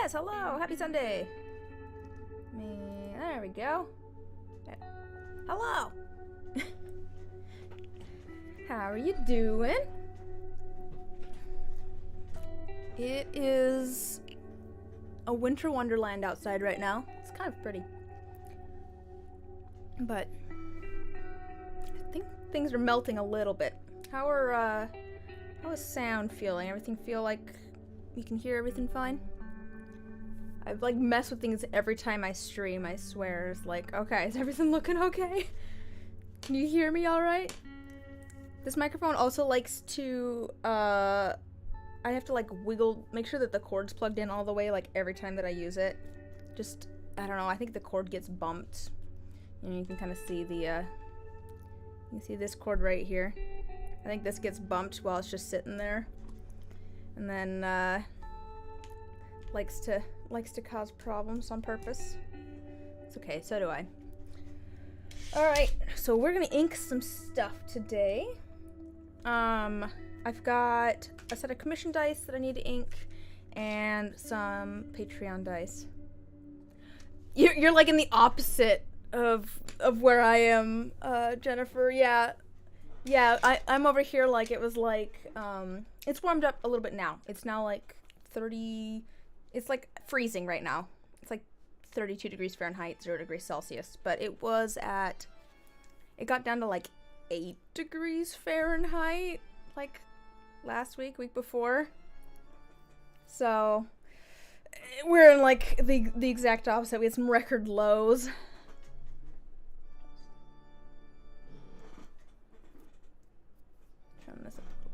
Yes, hello. Happy Sunday. There we go. Hello. How are you doing? It is a winter wonderland outside right now. It's kind of pretty. But I think things are melting a little bit. How is sound feeling? Everything feel like you can hear everything fine? I've like messed with things every time I stream, I swear. It's like, okay, is everything looking okay? Can you hear me alright? This microphone also likes to, I have to like wiggle, make sure that the cord's plugged in all the way like every time that I use it. Just, I don't know, I think the cord gets bumped. And you can kind of see the, you can see this cord right here. I think this gets bumped while it's just sitting there. And then, likes to cause problems on purpose. It's okay, so do I. Alright, so we're gonna ink some stuff today. I've got a set of commission dice that I need to ink and some Patreon dice. You're like in the opposite of where I am, Jennifer. Yeah, I'm over here like it was like, it's warmed up a little bit now. It's now like 30, it's like freezing right now. It's like 32 degrees Fahrenheit, 0 degrees Celsius, but it got down to like 8 degrees Fahrenheit, like last week before. So we're in like the exact opposite. We had some record lows. Turn this up a little bit.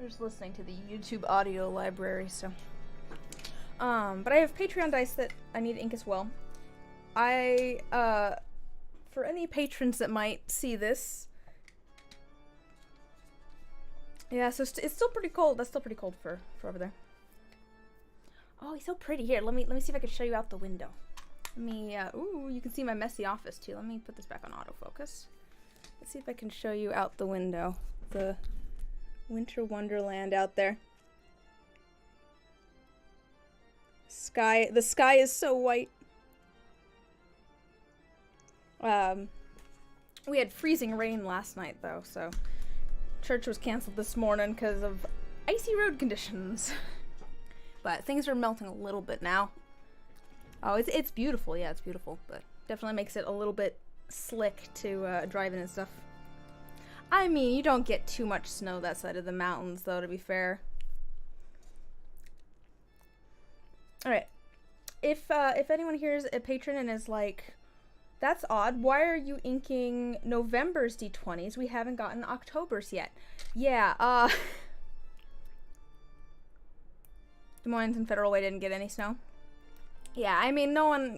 We're just listening to the YouTube audio library, so. But I have Patreon dice that I need to ink as well. For any patrons that might see this. Yeah, so it's still pretty cold. That's still pretty cold for over there. Oh, he's so pretty. Here, let me see if I can show you out the window. Ooh, you can see my messy office too. Let me put this back on autofocus. Let's see if I can show you out the window. The winter wonderland out there. The sky is so white. We had freezing rain last night though, so church was canceled this morning because of icy road conditions. But things are melting a little bit now. Oh, it's beautiful. Yeah, it's beautiful, but definitely makes it a little bit slick to drive in and stuff. I mean, you don't get too much snow that side of the mountains though, to be fair. Alright, if anyone here is a patron and is like, that's odd, why are you inking November's D20s? We haven't gotten October's yet. Yeah, Des Moines and Federal Way didn't get any snow. Yeah, I mean, no one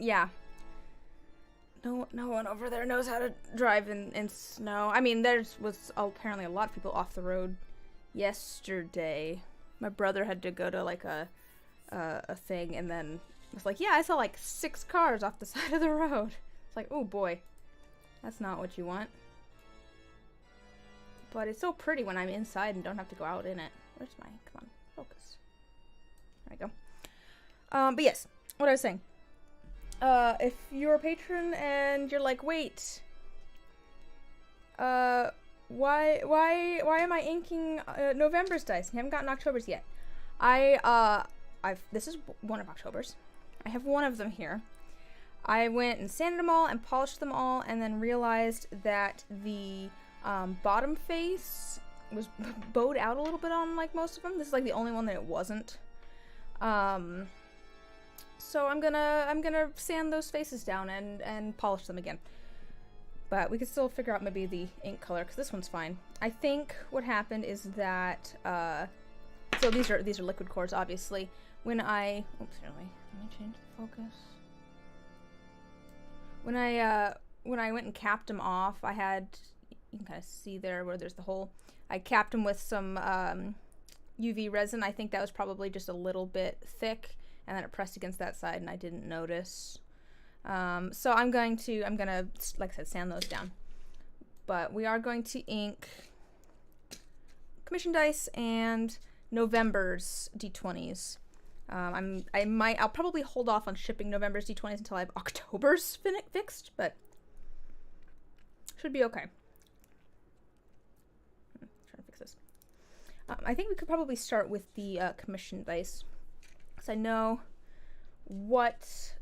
over there knows how to drive in snow. I mean, was apparently a lot of people off the road yesterday. My brother had to go to like a thing, and then it was like, yeah, I saw like 6 cars off the side of the road. It's like, oh boy, that's not what you want. But it's so pretty when I'm inside and don't have to go out in it. Where's my, come on, focus. There we go. But yes, what I was saying. If you're a patron and you're like, wait, why am I inking November's dice? I haven't gotten October's yet. This is one of October's. I have one of them here. I went and sanded them all and polished them all, and then realized that the bottom face was bowed out a little bit on like most of them. This is like the only one that it wasn't. So I'm gonna sand those faces down and polish them again. But we could still figure out maybe the ink color, because this one's fine. I think what happened is that so these are liquid cores, obviously. When I let me change the focus. When I went and capped them off, I had, you can kind of see there where there's the hole. I capped them with some UV resin. I think that was probably just a little bit thick, and then it pressed against that side, and I didn't notice. So I'm gonna, like I said, sand those down. But we are going to ink commission dice and November's D20s. I'll probably hold off on shipping November's D20s until I have October's fixed, but should be okay. Trying to fix this. I think we could probably start with the commission dice, because I know what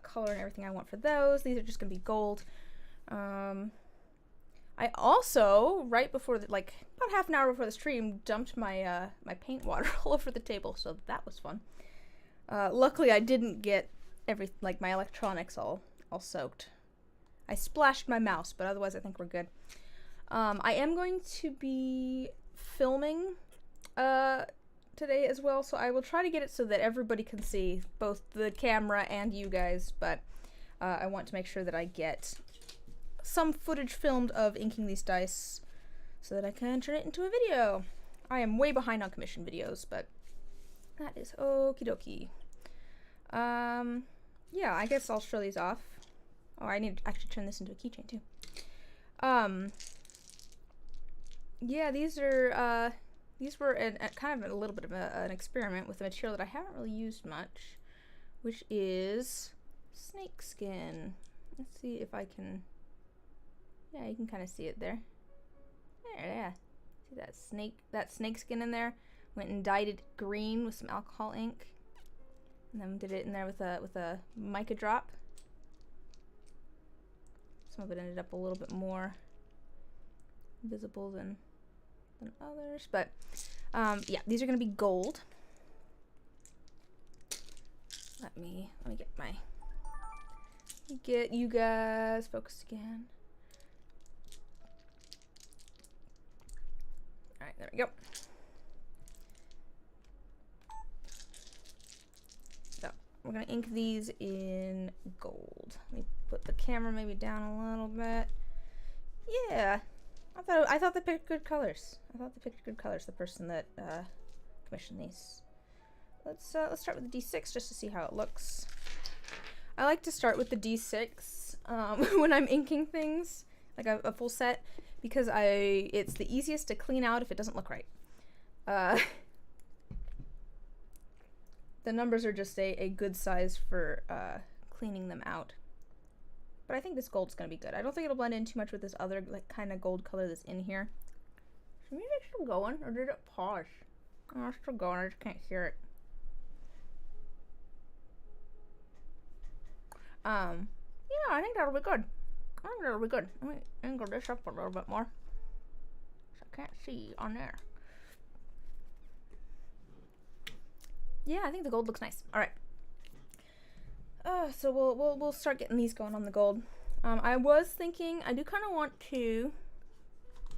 color and everything I want for those. These are just gonna be gold. I also, right before about half an hour before the stream, dumped my my paint water all over the table, so that was fun. Luckily I didn't get my electronics all soaked. I splashed my mouse, but otherwise I think we're good. I am going to be filming today as well, so I will try to get it so that everybody can see, both the camera and you guys, but I want to make sure that I get some footage filmed of inking these dice so that I can turn it into a video. I am way behind on commission videos, but that is okie dokie. Yeah, I guess I'll show these off. Oh, I need to actually turn this into a keychain too. Yeah, these were kind of a little bit of an experiment with a material that I haven't really used much, which is snakeskin. Let's see if I can. Yeah, you can kind of see it there. Yeah. See that snakeskin in there? Went and dyed it green with some alcohol ink, and then did it in there with a mica drop. Some of it ended up a little bit more visible than others, but yeah, these are gonna be gold. Let me get you guys focused again. All right, there we go. So we're gonna ink these in gold. Let me put the camera maybe down a little bit. Yeah, I thought they picked good colors. The person that commissioned these. Let's start with the D6 just to see how it looks. I like to start with the D6 when I'm inking things, like a full set, because it's the easiest to clean out if it doesn't look right. The numbers are just a good size for cleaning them out. But I think this gold's gonna be good. I don't think it'll blend in too much with this other kind of gold color that's in here. Is the music still going, or did it pause? Oh, it's still going. I just can't hear it. Yeah, I think that'll be good. Let me angle this up a little bit more, so I can't see on there. Yeah, I think the gold looks nice. All right. So we'll start getting these going on the gold. I was thinking I do kind of want to.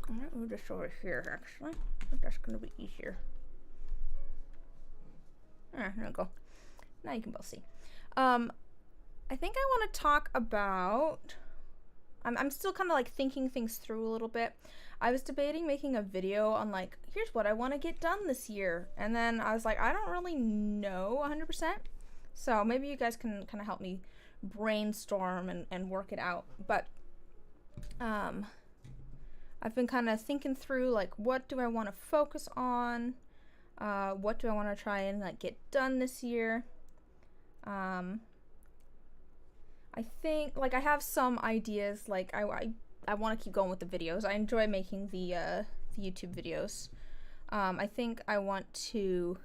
I might move this over here actually. I think that's gonna be easier. There we go. Now you can both see. I think I want to talk about. I'm still kind of like thinking things through a little bit. I was debating making a video on like, here's what I want to get done this year, and then I was like, I don't really know 100%. So maybe you guys can kind of help me brainstorm and work it out. But I've been kind of thinking through like, what do I want to focus on? What do I want to try and like get done this year? I think like I have some ideas. Like I want to keep going with the videos. I enjoy making the YouTube videos. I think I want to.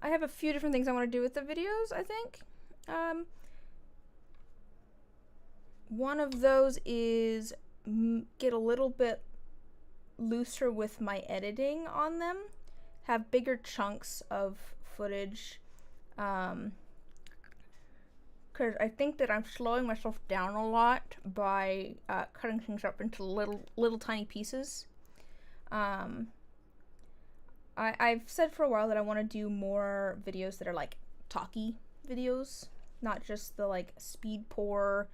I have a few different things I want to do with the videos, I think. One of those is get a little bit looser with my editing on them. Have bigger chunks of footage. Because I think that I'm slowing myself down a lot by cutting things up into little tiny pieces. I've said for a while that I want to do more videos that are like talky videos, not just the like speed pour,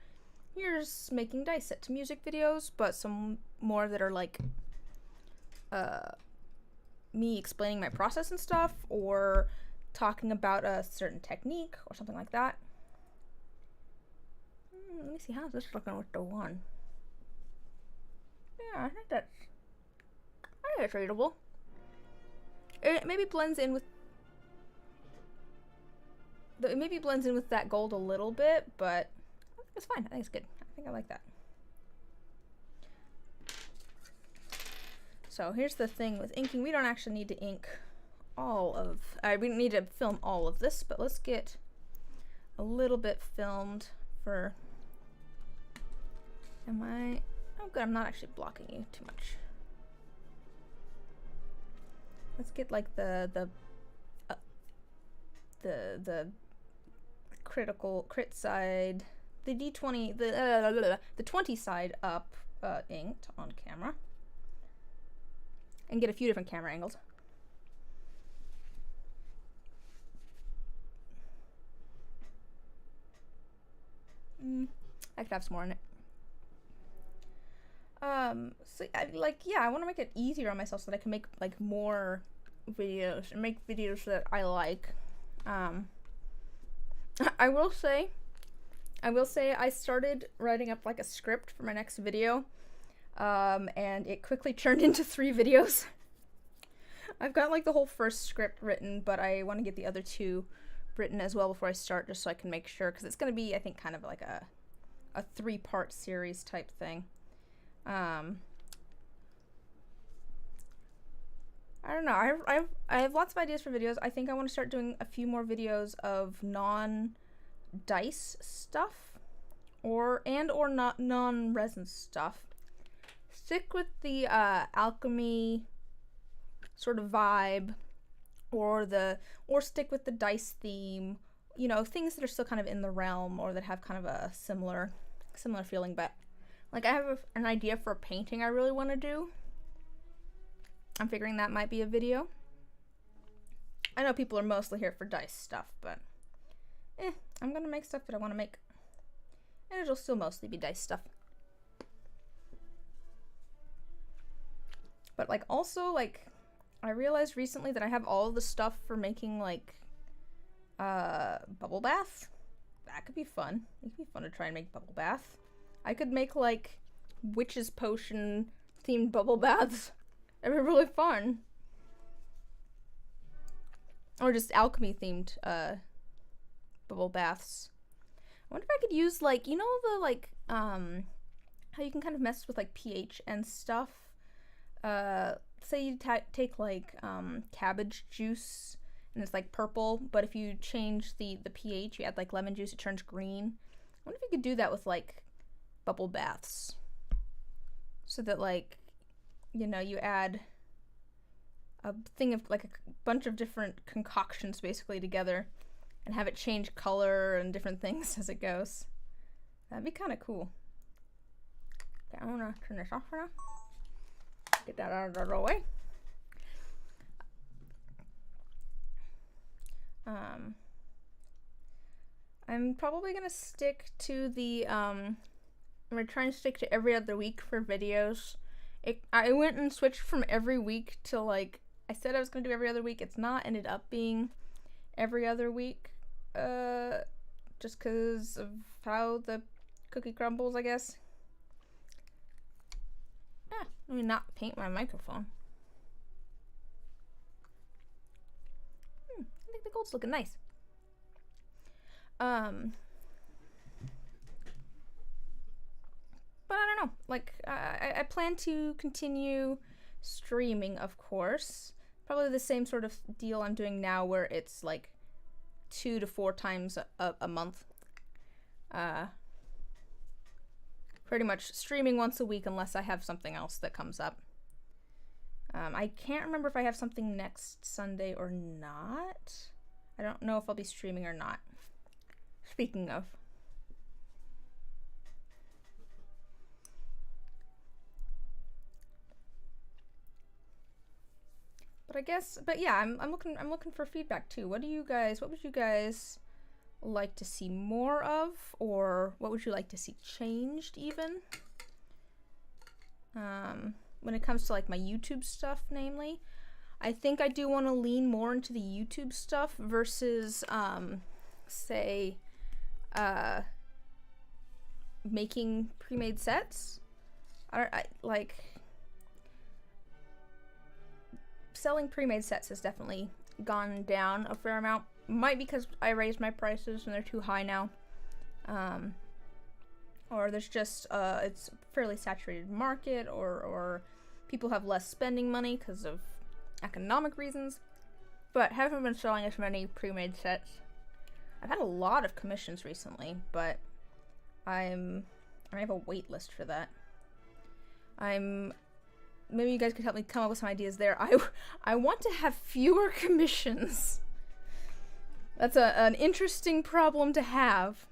here's making dice set to music videos, but some more that are like me explaining my process and stuff, or talking about a certain technique or something like that. Let me see, how's this looking with the one? Yeah, I think it's readable. it maybe blends in with it maybe blends in with that gold a little bit, but it's fine. I think it's good. I think I like that. So here's the thing with inking. We don't actually need to ink all of, we don't need to film all of this, but let's get a little bit filmed for, oh good, I'm not actually blocking you too much. Let's get like the crit side, the D20, the 20 side up inked on camera, and get a few different camera angles. I could have some more in it. So I want to make it easier on myself so that I can make like more videos and make videos that I like. I will say I started writing up like a script for my next video, and it quickly turned into 3 videos. I've got like the whole first script written, but I want to get the other 2 written as well before I start, just so I can make sure, because it's going to be, I think, kind of like a 3-part series type thing. I don't know. I have lots of ideas for videos. I think I want to start doing a few more videos of non-dice stuff, or not non-resin stuff. Stick with the alchemy sort of vibe, or stick with the dice theme. You know, things that are still kind of in the realm, or that have kind of a similar feeling. But like, I have an idea for a painting I really want to do. I'm figuring that might be a video. I know people are mostly here for dice stuff, but I'm gonna make stuff that I want to make, and it'll still mostly be dice stuff. But like, also, like, I realized recently that I have all of the stuff for making like bubble bath. That could be fun. It could be fun to try and make bubble bath. I could make like witch's potion themed bubble baths. It'd be really fun. Or just alchemy themed bubble baths. I wonder if I could use, like, you know, the like how you can kind of mess with like pH and stuff. Say you take like cabbage juice and it's like purple, but if you change the pH, you add like lemon juice, it turns green. I wonder if you could do that with like bubble baths, so that, like, you know, you add a thing of like a bunch of different concoctions basically together and have it change color and different things as it goes. That'd be kind of cool. Okay, I'm gonna turn this off for now. Get that out of the way. I'm probably gonna stick to the I'm gonna try and stick to every other week for videos. I went and switched from every week to, like, I said I was gonna do every other week. It's not ended up being every other week, just because of how the cookie crumbles, I guess. Let me not paint my microphone. I think the gold's looking nice. But I don't know, like, I plan to continue streaming, of course. Probably the same sort of deal I'm doing now, where it's like 2 to 4 times a month. Pretty much streaming once a week unless I have something else that comes up. I can't remember if I have something next Sunday or not. I don't know if I'll be streaming or not. Speaking of. But yeah, I'm looking for feedback too. What would you guys like to see more of, or what would you like to see changed even? When it comes to like my YouTube stuff, namely, I think I do want to lean more into the YouTube stuff versus say making pre-made sets. selling pre-made sets has definitely gone down a fair amount. Might be because I raised my prices and they're too high now. Or there's just, it's a fairly saturated market, or people have less spending money because of economic reasons. But haven't been selling as many pre-made sets. I've had a lot of commissions recently, but I have a wait list for that. Maybe you guys could help me come up with some ideas there. I want to have fewer commissions. That's an interesting problem to have.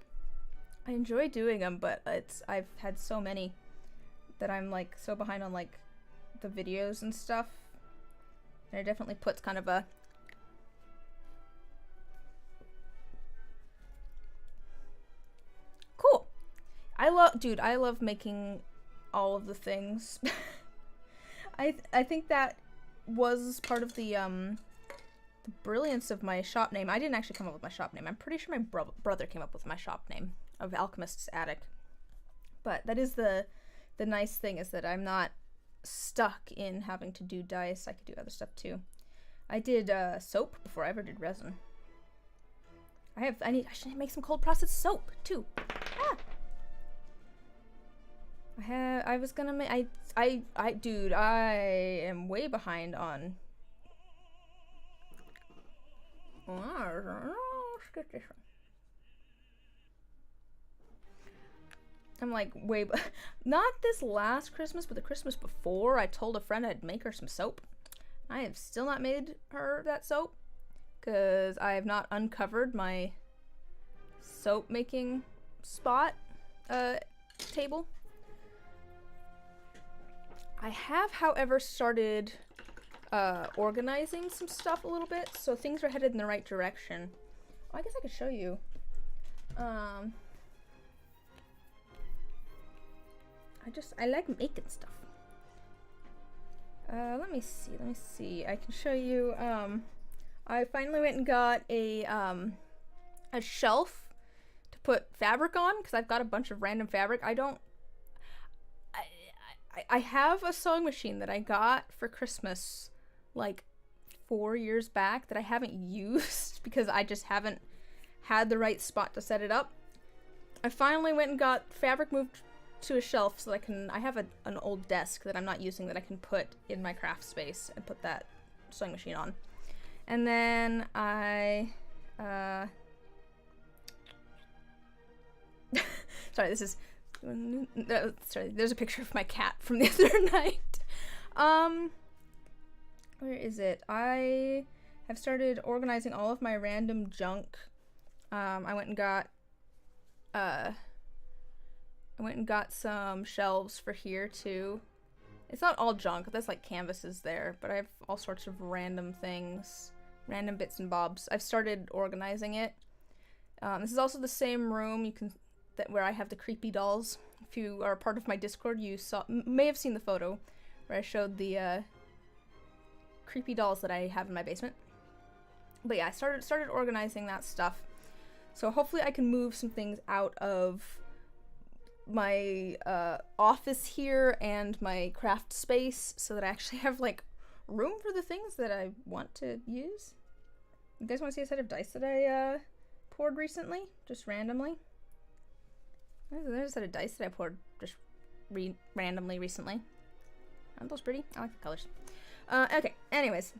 I enjoy doing them, but I've had so many that I'm like so behind on like the videos and stuff. And it definitely puts kind of a cool. I love making all of the things. I think that was part of the brilliance of my shop name. I didn't actually come up with my shop name. I'm pretty sure my brother came up with my shop name of Alchemist's Attic. But that is the nice thing, is that I'm not stuck in having to do dice. I could do other stuff too. I did soap before I ever did resin. I should make some cold processed soap too. Ah! I was gonna make, dude, I am way behind on. I'm like not this last Christmas, but the Christmas before, I told a friend I'd make her some soap. I have still not made her that soap, because I have not uncovered my soap making spot table. I have, however, started organizing some stuff a little bit, so things are headed in the right direction. Oh, I guess I could show you. I like making stuff. Let me see. I can show you. I finally went and got a shelf to put fabric on, because I've got a bunch of random fabric. I have a sewing machine that I got for Christmas like 4 years back that I haven't used because I just haven't had the right spot to set it up. I finally went and got fabric moved to a shelf so that I have an old desk that I'm not using that I can put in my craft space and put that sewing machine on. And then sorry, there's a picture of my cat from the other night. Where is it? I have started organizing all of my random junk. I went and got some shelves for here too. It's not all junk, that's like canvases there, but I have all sorts of random things, random bits and bobs. I've started organizing it. This is also the same room where I have the creepy dolls. If you are a part of my Discord, you may have seen the photo where I showed the creepy dolls that I have in my basement. But yeah, I started organizing that stuff. So hopefully I can move some things out of my office here and my craft space so that I actually have like room for the things that I want to use. You guys want to see a set of dice that I poured recently? Just randomly? There's a set of dice that I poured just randomly recently. Aren't those pretty? I like the colors. Okay, anyways.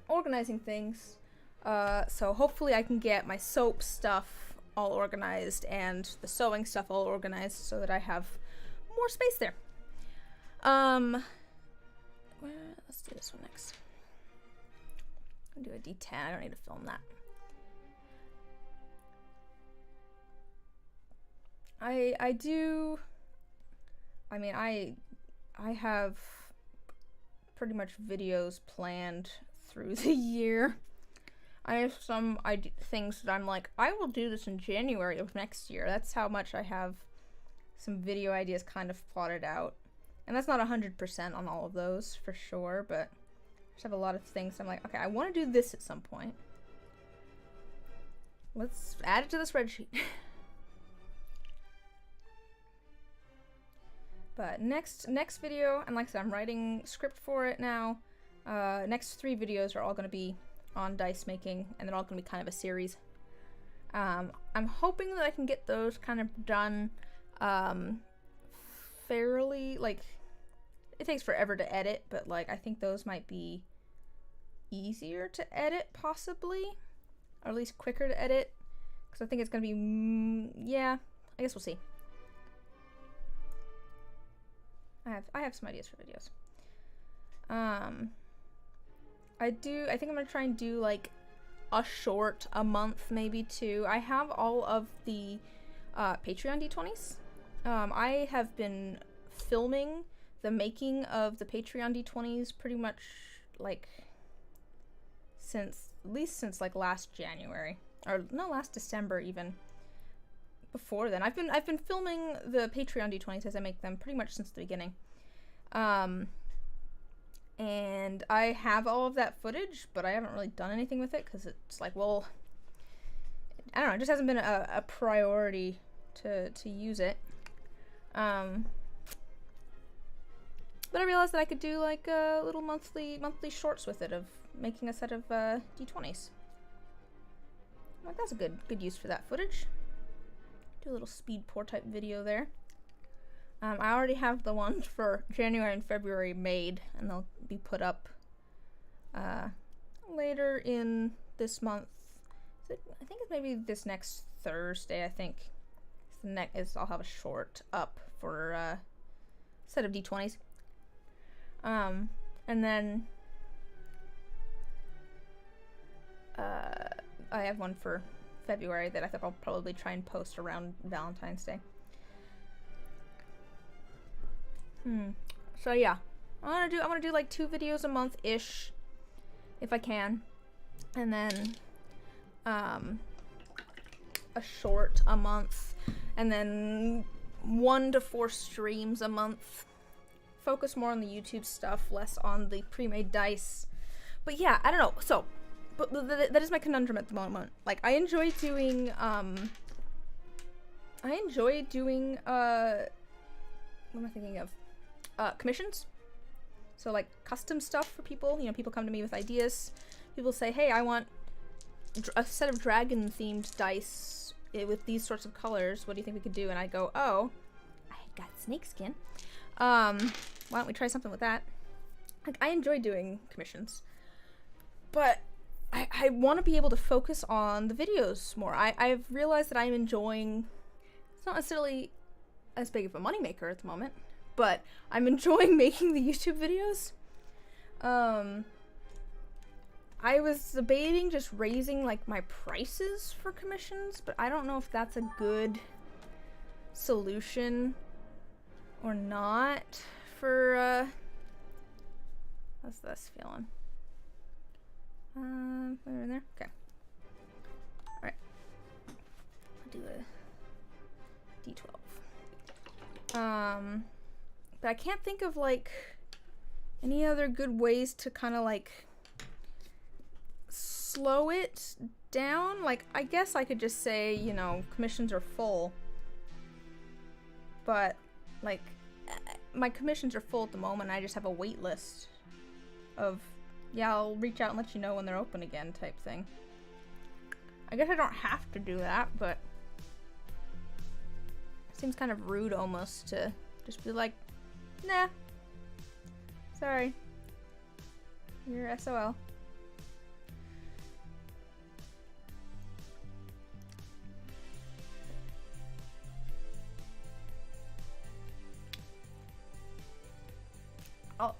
Organizing things. So hopefully I can get my soap stuff all organized and the sewing stuff all organized so that I have more space there. Let's do this one next. I'll do a D10. I don't need to film that. I have pretty much videos planned through the year. I have some things that I'm like, I will do this in January of next year. That's how much I have some video ideas kind of plotted out. And that's not 100% on all of those, for sure, but I just have a lot of things I'm like, okay, I want to do this at some point. Let's add it to the spreadsheet. But next video, and like I said, I'm writing script for it now. Next 3 videos are all going to be on dice making, and they're all going to be kind of a series. I'm hoping that I can get those kind of done fairly, like, it takes forever to edit, but like I think those might be easier to edit possibly, or at least quicker to edit, because I think it's going to be, yeah, I guess we'll see. I have some ideas for videos. I think I'm gonna try and do like a short a month, maybe 2. I have all of the Patreon D20s. I have been filming the making of the Patreon D20s pretty much like at least since like last January, or no, last December even. Before then, I've been filming the Patreon D20s as I make them pretty much since the beginning. And I have all of that footage, but I haven't really done anything with it because it's like, well, I don't know, it just hasn't been a priority to use it. But I realized that I could do like little monthly shorts with it of making a set of D20s. Like, that's a good use for that footage. Do a little speed pour type video there. I already have the ones for January and February made, and they'll be put up later in this month. I think it's maybe this next Thursday. I think I'll have a short up for a set of D20s. And then I have one for February that I think I'll probably try and post around Valentine's Day. So yeah, I'm gonna do like 2 videos a month ish, if I can, and then a short a month, and then 1 to 4 streams a month. Focus more on the YouTube stuff, less on the pre-made dice. But yeah, I don't know. So, but that is my conundrum at the moment. Like, I enjoy doing what am I thinking of? Commissions. So like custom stuff for people. You know, people come to me with ideas. People say, hey, I want a set of dragon themed dice with these sorts of colors. What do you think we could do? And I go, oh, I got snakeskin. Why don't we try something with that? Like, I enjoy doing commissions, but I want to be able to focus on the videos more. I've realized that I'm enjoying, it's not necessarily as big of a moneymaker at the moment, but I'm enjoying making the YouTube videos. I was debating just raising like my prices for commissions, but I don't know if that's a good solution or not for how's this feeling? Over there? Okay. Alright. I'll do a D12. But I can't think of like any other good ways to kind of like slow it down. Like, I guess I could just say, you know, commissions are full. But like, my commissions are full at the moment. I just have a wait list of, yeah, I'll reach out and let you know when they're open again type thing. I guess I don't have to do that, but it seems kind of rude almost to just be like, nah, sorry, you're SOL.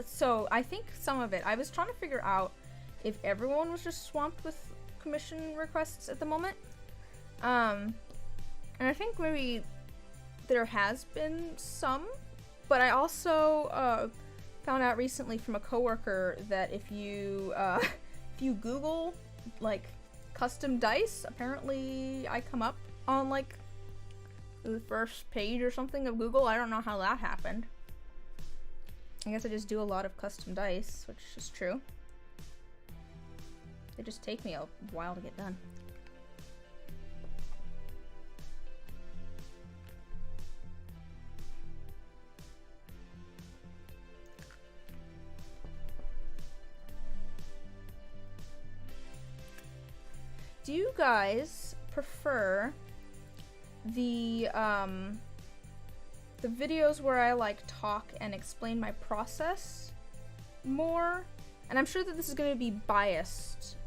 So I think some of it, I was trying to figure out if everyone was just swamped with commission requests at the moment. And I think maybe there has been some, but I also found out recently from a coworker that if you Google like custom dice, apparently I come up on like the first page or something of Google. I don't know how that happened. I guess I just do a lot of custom dice, which is true. They just take me a while to get done. do you guys prefer the videos where I like talk and explain my process more? And I'm sure that this is going to be biased,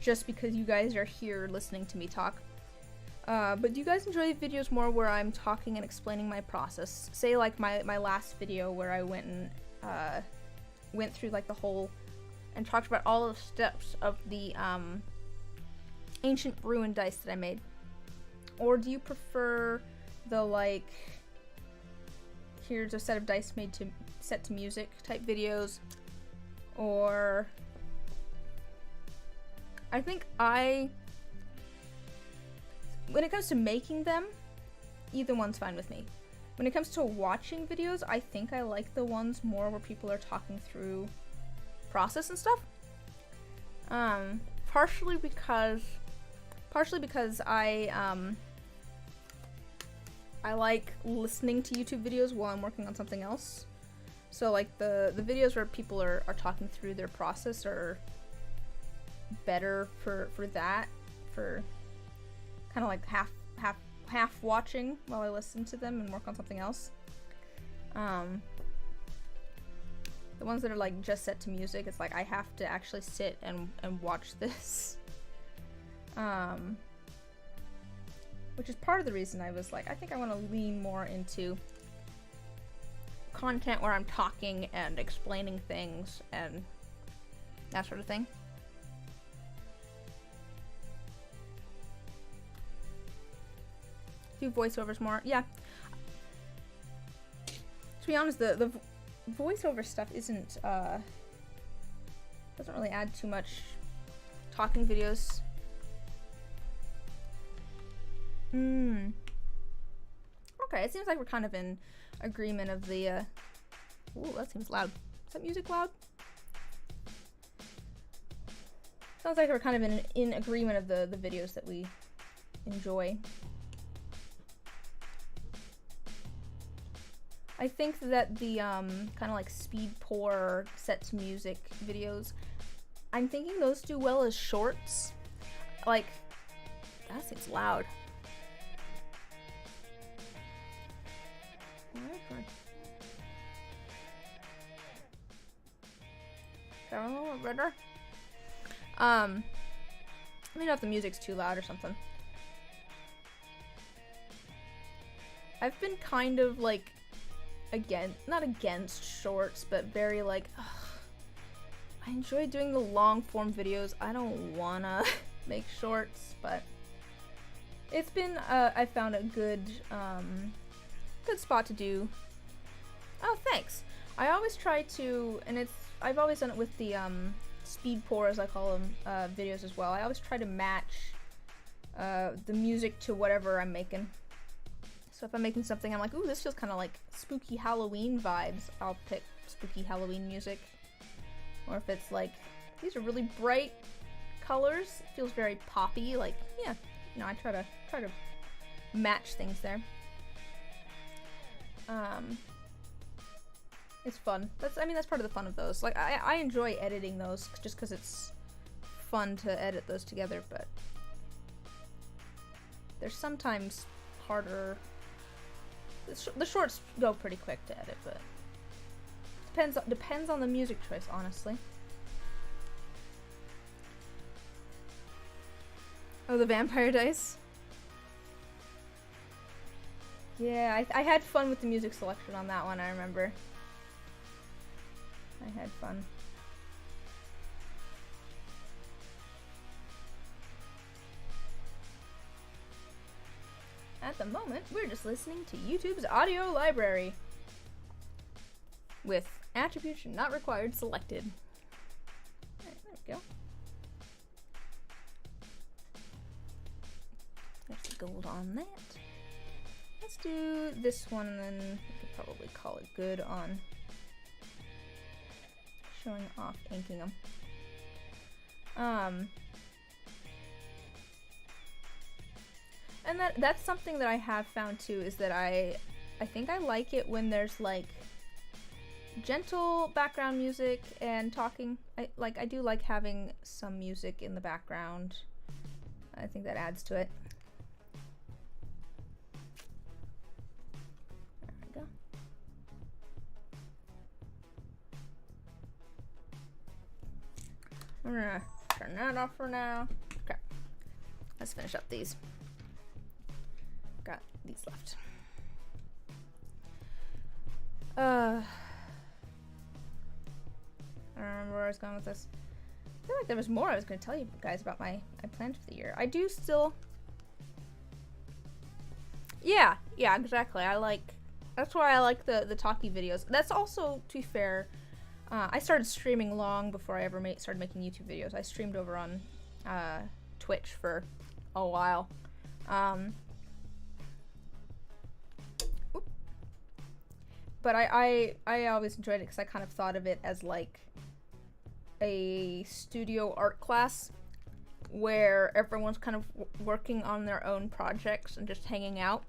just because you guys are here listening to me talk. But do you guys enjoy videos more where I'm talking and explaining my process? Say like my last video where I went through like the whole and talked about all the steps of the ancient Bruin dice that I made. Or do you prefer the like, here's a set of dice made to set to music type videos? Or I think when it comes to making them, either one's fine with me. When it comes to watching videos, I think I like the ones more where people are talking through process and stuff. Partially because I like listening to YouTube videos while I'm working on something else. So like the videos where people are talking through their process are better for that, for kind of like half watching while I listen to them and work on something else. The ones that are like just set to music, it's like I have to actually sit and watch this. Which is part of the reason I was like, I think I want to lean more into content where I'm talking and explaining things and that sort of thing. Do voiceovers more? Yeah. To be honest, the voiceover stuff isn't doesn't really add too much. Talking videos. Okay, it seems like we're kind of in agreement of the ooh, that seems loud. Is that music loud? Sounds like we're kind of in agreement of the videos that we enjoy. I think that the kind of like speed pour set to music videos, I'm thinking those do well as shorts. Like, that seems loud. Let me know if the music's too loud or something. I've been kind of like not against shorts, but very like, ugh, I enjoy doing the long form videos. I don't wanna make shorts, but it's been I found a good spot to do. Oh, thanks. I always try to, and I've always done it with the speed pour, as I call them, videos as well. I always try to match the music to whatever I'm making. So if I'm making something, I'm like, ooh, this feels kind of like spooky Halloween vibes, I'll pick spooky Halloween music. Or if it's like, these are really bright colors, it feels very poppy, like, yeah, you know, I try to match things there. It's fun. That's part of the fun of those. Like, I enjoy editing those just because it's fun to edit those together, but they're sometimes harder. The shorts go pretty quick to edit, but depends on the music choice, honestly. Oh, the vampire dice? Yeah, I had fun with the music selection on that one, I remember. I had fun. At the moment, we're just listening to YouTube's audio library with attribution not required selected. Alright, there we go. There's the gold on that. Let's do this one, and then we could probably call it good on showing off inking them. And that's something that I have found too, is that I think I like it when there's like gentle background music and talking. I do like having some music in the background. I think that adds to it. There we go. I'm gonna turn that off for now. Okay, let's finish up these. Got these left. I don't remember where I was going with this. I feel like there was more I was going to tell you guys about my plans for the year. I do still... Yeah, exactly. That's why I like the talkie videos. That's also, to be fair, I started streaming long before I ever started making YouTube videos. I streamed over on Twitch for a while. But I always enjoyed it because I kind of thought of it as like a studio art class where everyone's kind of working on their own projects and just hanging out.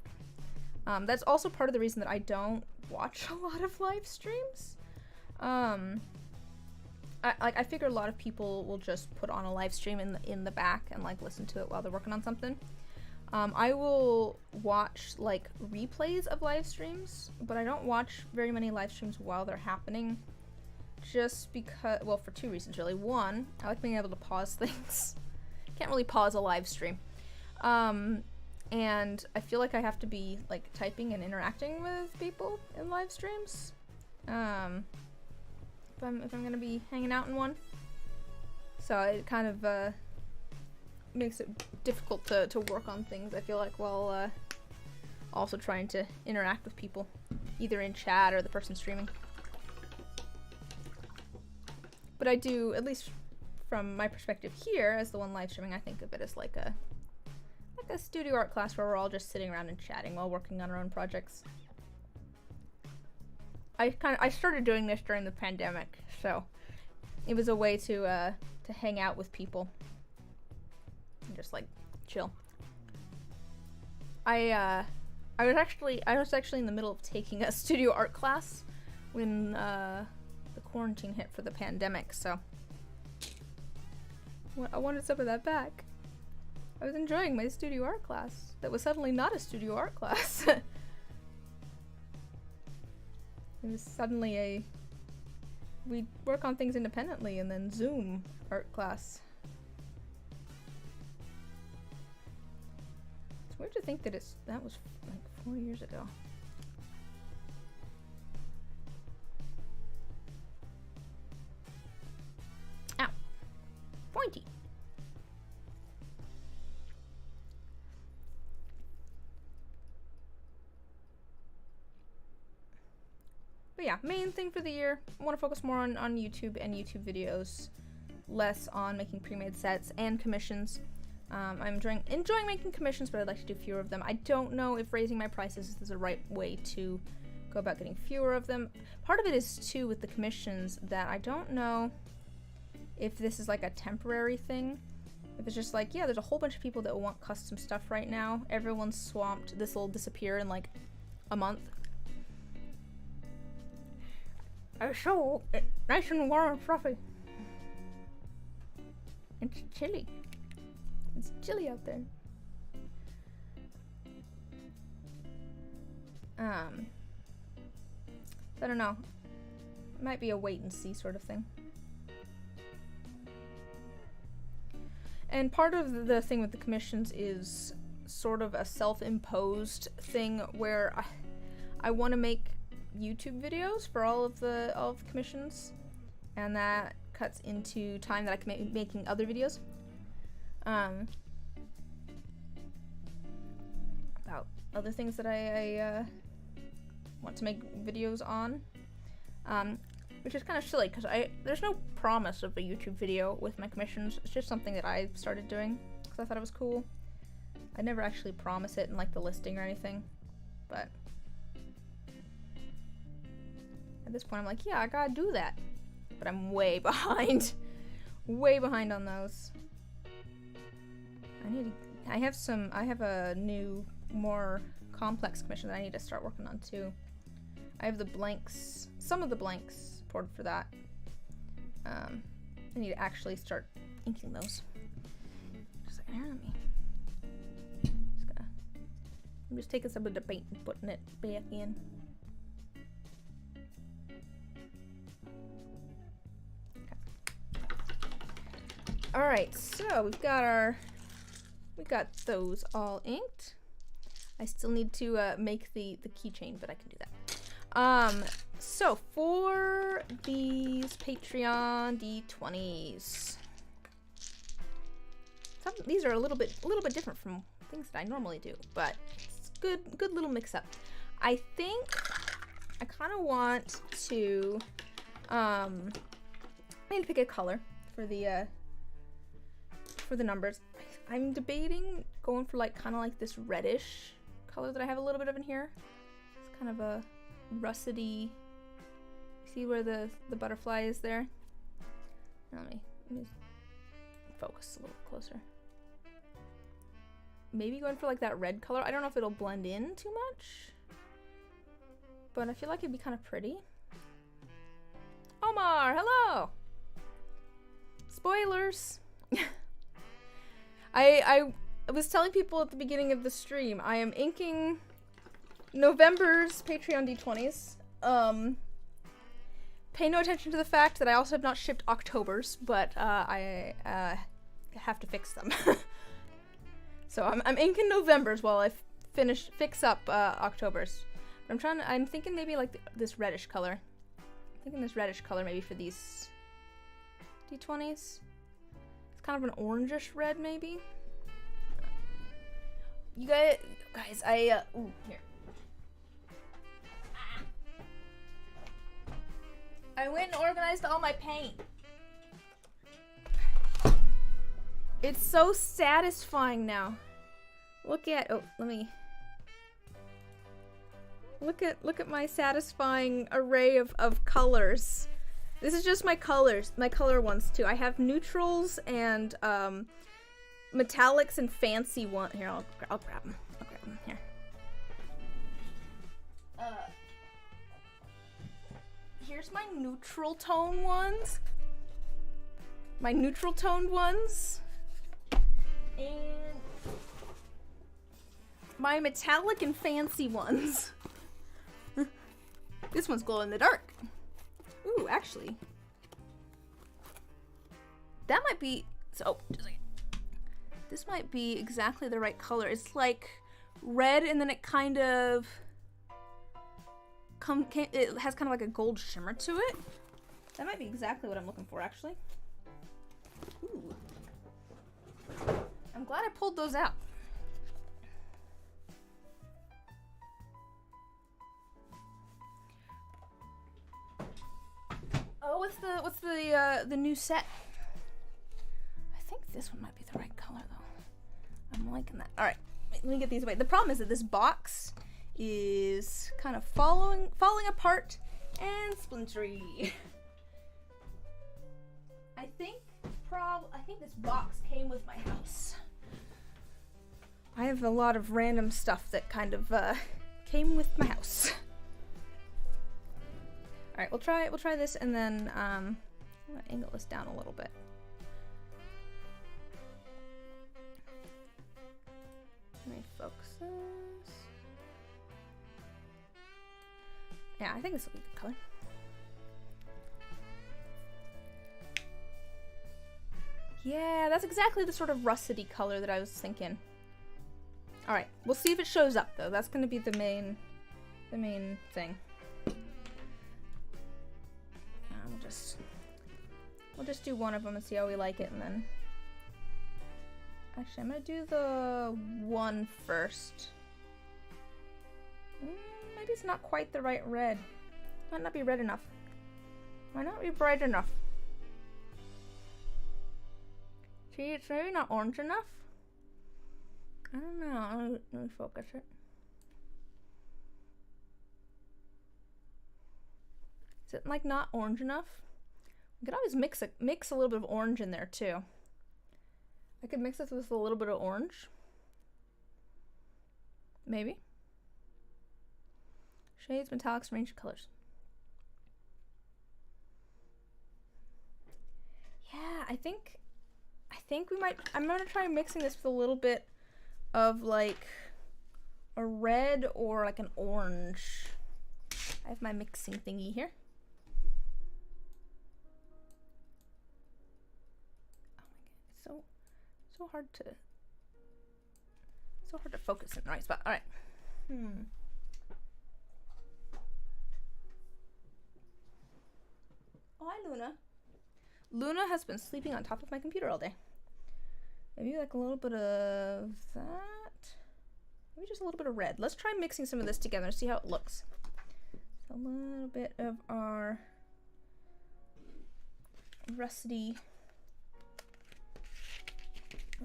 That's also part of the reason that I don't watch a lot of live streams. I figure a lot of people will just put on a live stream in the back and like listen to it while they're working on something. I will watch like replays of live streams, but I don't watch very many live streams while they're happening, just because, well, for two reasons really. One, I like being able to pause things. Can't really pause a live stream. And I feel like I have to be like typing and interacting with people in live streams. If I'm gonna be hanging out in one. So it kind of makes it difficult to work on things, I feel like, while also trying to interact with people, either in chat or the person streaming. But I do, at least from my perspective here, as the one live streaming, I think of it as like a studio art class where we're all just sitting around and chatting while working on our own projects. I started doing this during the pandemic, so it was a way to hang out with people and just like chill. I was actually in the middle of taking a studio art class when the quarantine hit for the pandemic, so I wanted some of that back. I was enjoying my studio art class that was suddenly not a studio art class. It was suddenly we'd work on things independently and then Zoom art class. It's weird to think that that was like 4 years ago. Ow. Pointy. But yeah, main thing for the year, I want to focus more on YouTube and YouTube videos, less on making pre-made sets and commissions. I'm enjoying making commissions, but I'd like to do fewer of them. I don't know if raising my prices is the right way to go about getting fewer of them. Part of it is, too, with the commissions, that I don't know if this is like a temporary thing. If it's just like, yeah, there's a whole bunch of people that want custom stuff right now. Everyone's swamped. This will disappear in like a month. So nice and warm and fluffy. It's chilly. It's chilly out there. I don't know. It might be a wait and see sort of thing. And part of the thing with the commissions is sort of a self-imposed thing where I want to make YouTube videos for all of the commissions, and that cuts into time that I can be making other videos about other things that I want to make videos on, which is kind of silly because there's no promise of a YouTube video with my commissions. It's just something that I started doing because I thought it was cool. I never actually promise it in like the listing or anything, but at this point I'm like, yeah, I gotta do that. But I'm way behind. Way behind on those. I have a new, more complex commission that I need to start working on too. I have the blanks, some of the blanks poured for that. I need to actually start inking those. Just like, let me I'm just taking some of the paint and putting it back in. Alright, so we got those all inked. I still need to make the keychain, but I can do that. So for these Patreon D20s, these are a little bit different from things that I normally do, but it's good little mix up. I think I kind of want to I need to pick a color for the numbers. I'm debating going for like kind of like this reddish color that I have a little bit of in here. It's kind of a russety. See where the butterfly is there? Let me focus a little closer. Maybe going for like that red color. I don't know if it'll blend in too much, but I feel like it'd be kind of pretty. Omar, hello! Spoilers! I was telling people at the beginning of the stream, I am inking November's Patreon D20s. Pay no attention to the fact that I also have not shipped October's, but I have to fix them. So I'm inking November's while I fix up October's. But I'm thinking maybe like this reddish color. I'm thinking this reddish color maybe for these D20s. It's kind of an orangish red maybe. You guys, ooh, here. I went and organized all my paint. It's so satisfying now. Look at look at my satisfying array of colors. This is just my colors, my color ones too. I have neutrals and metallics and fancy one. Here, I'll grab them. I'll grab them here. Here's my neutral tone ones. My neutral toned ones. And my metallic and fancy ones. This one's glow in the dark. Ooh, actually. That might be, so, just a second. This might be exactly the right color. It's like red and then it kind of, it has kind of like a gold shimmer to it. That might be exactly what I'm looking for, actually. Ooh. I'm glad I pulled those out. Oh, what's the new set? I think this one might be the right color though. I'm liking that. All right, let me get these away. The problem is that this box is kind of falling apart and splintery. I think this box came with my house. I have a lot of random stuff that kind of came with my house. All right, we'll try this, and then I'm gonna angle this down a little bit. Let me focus this. Yeah, I think this will be a good color. Yeah, that's exactly the sort of russety color that I was thinking. All right, we'll see if it shows up though. That's gonna be the main thing. We'll just do one of them and see how we like it, and then actually I'm gonna do the one first. Maybe it's not quite the right red. Might not be red enough. Might not be bright enough. See, it's maybe not orange enough. I don't know. Let me focus it. Is it like not orange enough? We could always mix a little bit of orange in there too. I could mix this with a little bit of orange. Maybe. Shades, metallics, range of colors. Yeah, I think we might, I'm gonna try mixing this with a little bit of like a red or like an orange. I have my mixing thingy here. Oh my god, it's so hard to focus in the right spot. All right. Oh, hi, Luna. Luna has been sleeping on top of my computer all day. Maybe like a little bit of that. Maybe just a little bit of red. Let's try mixing some of this together and see how it looks. So a little bit of our rusty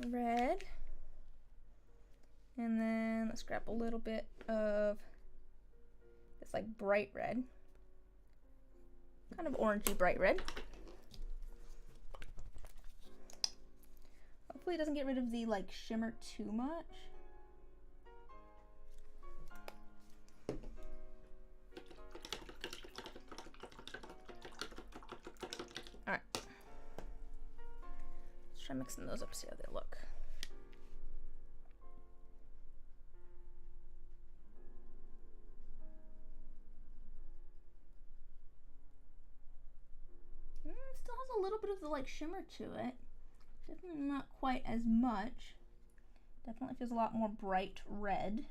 red. And then let's grab a little bit of this like bright red. Kind of orangey bright red. Hopefully it doesn't get rid of the like shimmer too much. Alright. Let's try mixing those up, see how they look. Still has a little bit of the like shimmer to it. Definitely not quite as much. Definitely feels a lot more bright red.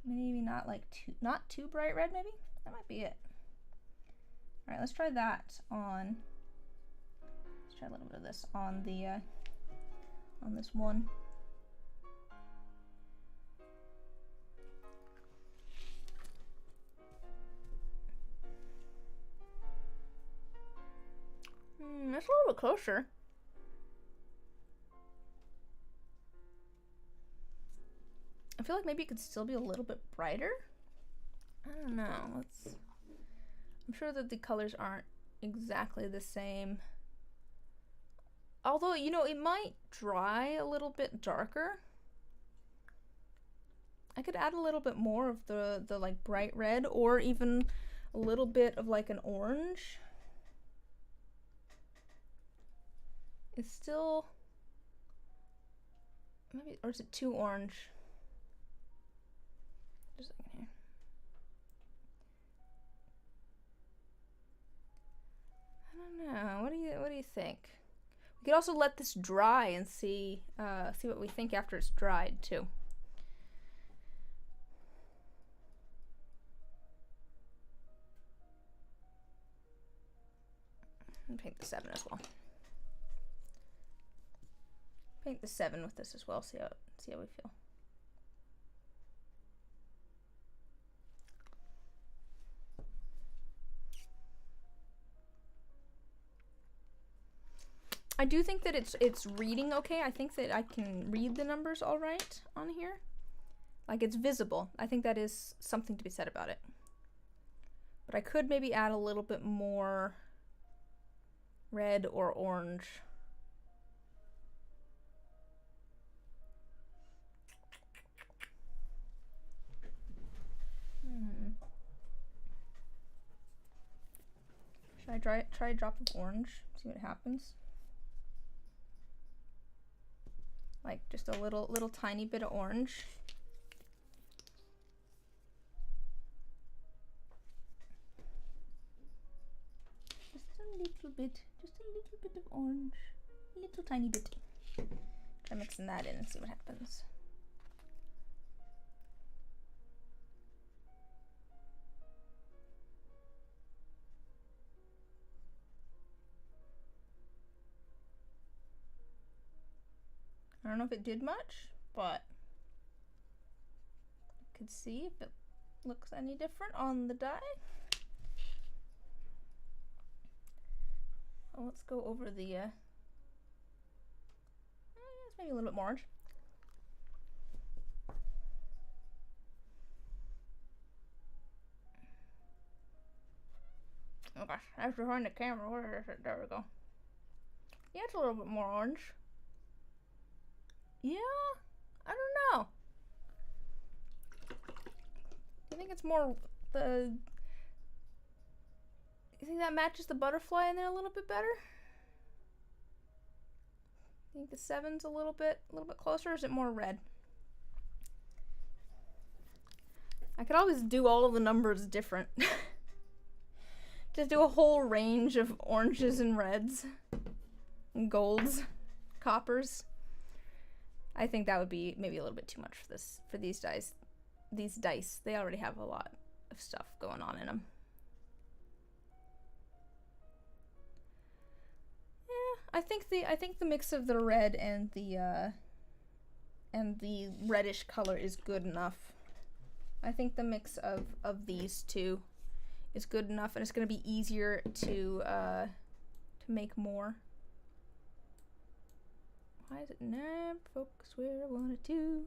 Maybe not like not too bright red, maybe? That might be it. Alright, let's try that on. Let's try a little bit of this on the on this one. That's a little bit closer. I feel like maybe it could still be a little bit brighter. I don't know. I'm sure that the colors aren't exactly the same. Although, you know, it might dry a little bit darker. I could add a little bit more of the like bright red, or even a little bit of like an orange. It's still maybe, or is it too orange? Just a second here. I don't know. What do you think? We could also let this dry and see what we think after it's dried too. And paint the 7 as well. Paint the 7 with this as well. See how we feel. I do think that it's reading okay. I think that I can read the numbers all right on here. Like, it's visible. I think that is something to be said about it. But I could maybe add a little bit more red or orange. Should I try a drop of orange? See what happens. Like just a little tiny bit of orange. Just a little bit of orange. A little tiny bit. Try mixing that in and see what happens. I don't know if it did much, but you could see if it looks any different on the die. Well, let's go over the, yes, maybe a little bit more orange. Oh gosh, I have to find the camera. Where is it? There we go. Yeah, it's a little bit more orange. Yeah, I don't know. I think it's more the... You think that matches the butterfly in there a little bit better? I think the 7's a little bit closer, or is it more red? I could always do all of the numbers different. Just do a whole range of oranges and reds, and golds, coppers. I think that would be maybe a little bit too much for these dice. These dice, they already have a lot of stuff going on in them. Yeah, I think the mix of the red and the reddish color is good enough. I think the mix of these two is good enough, and it's gonna be easier to make more. Why is it not focus where I want it to?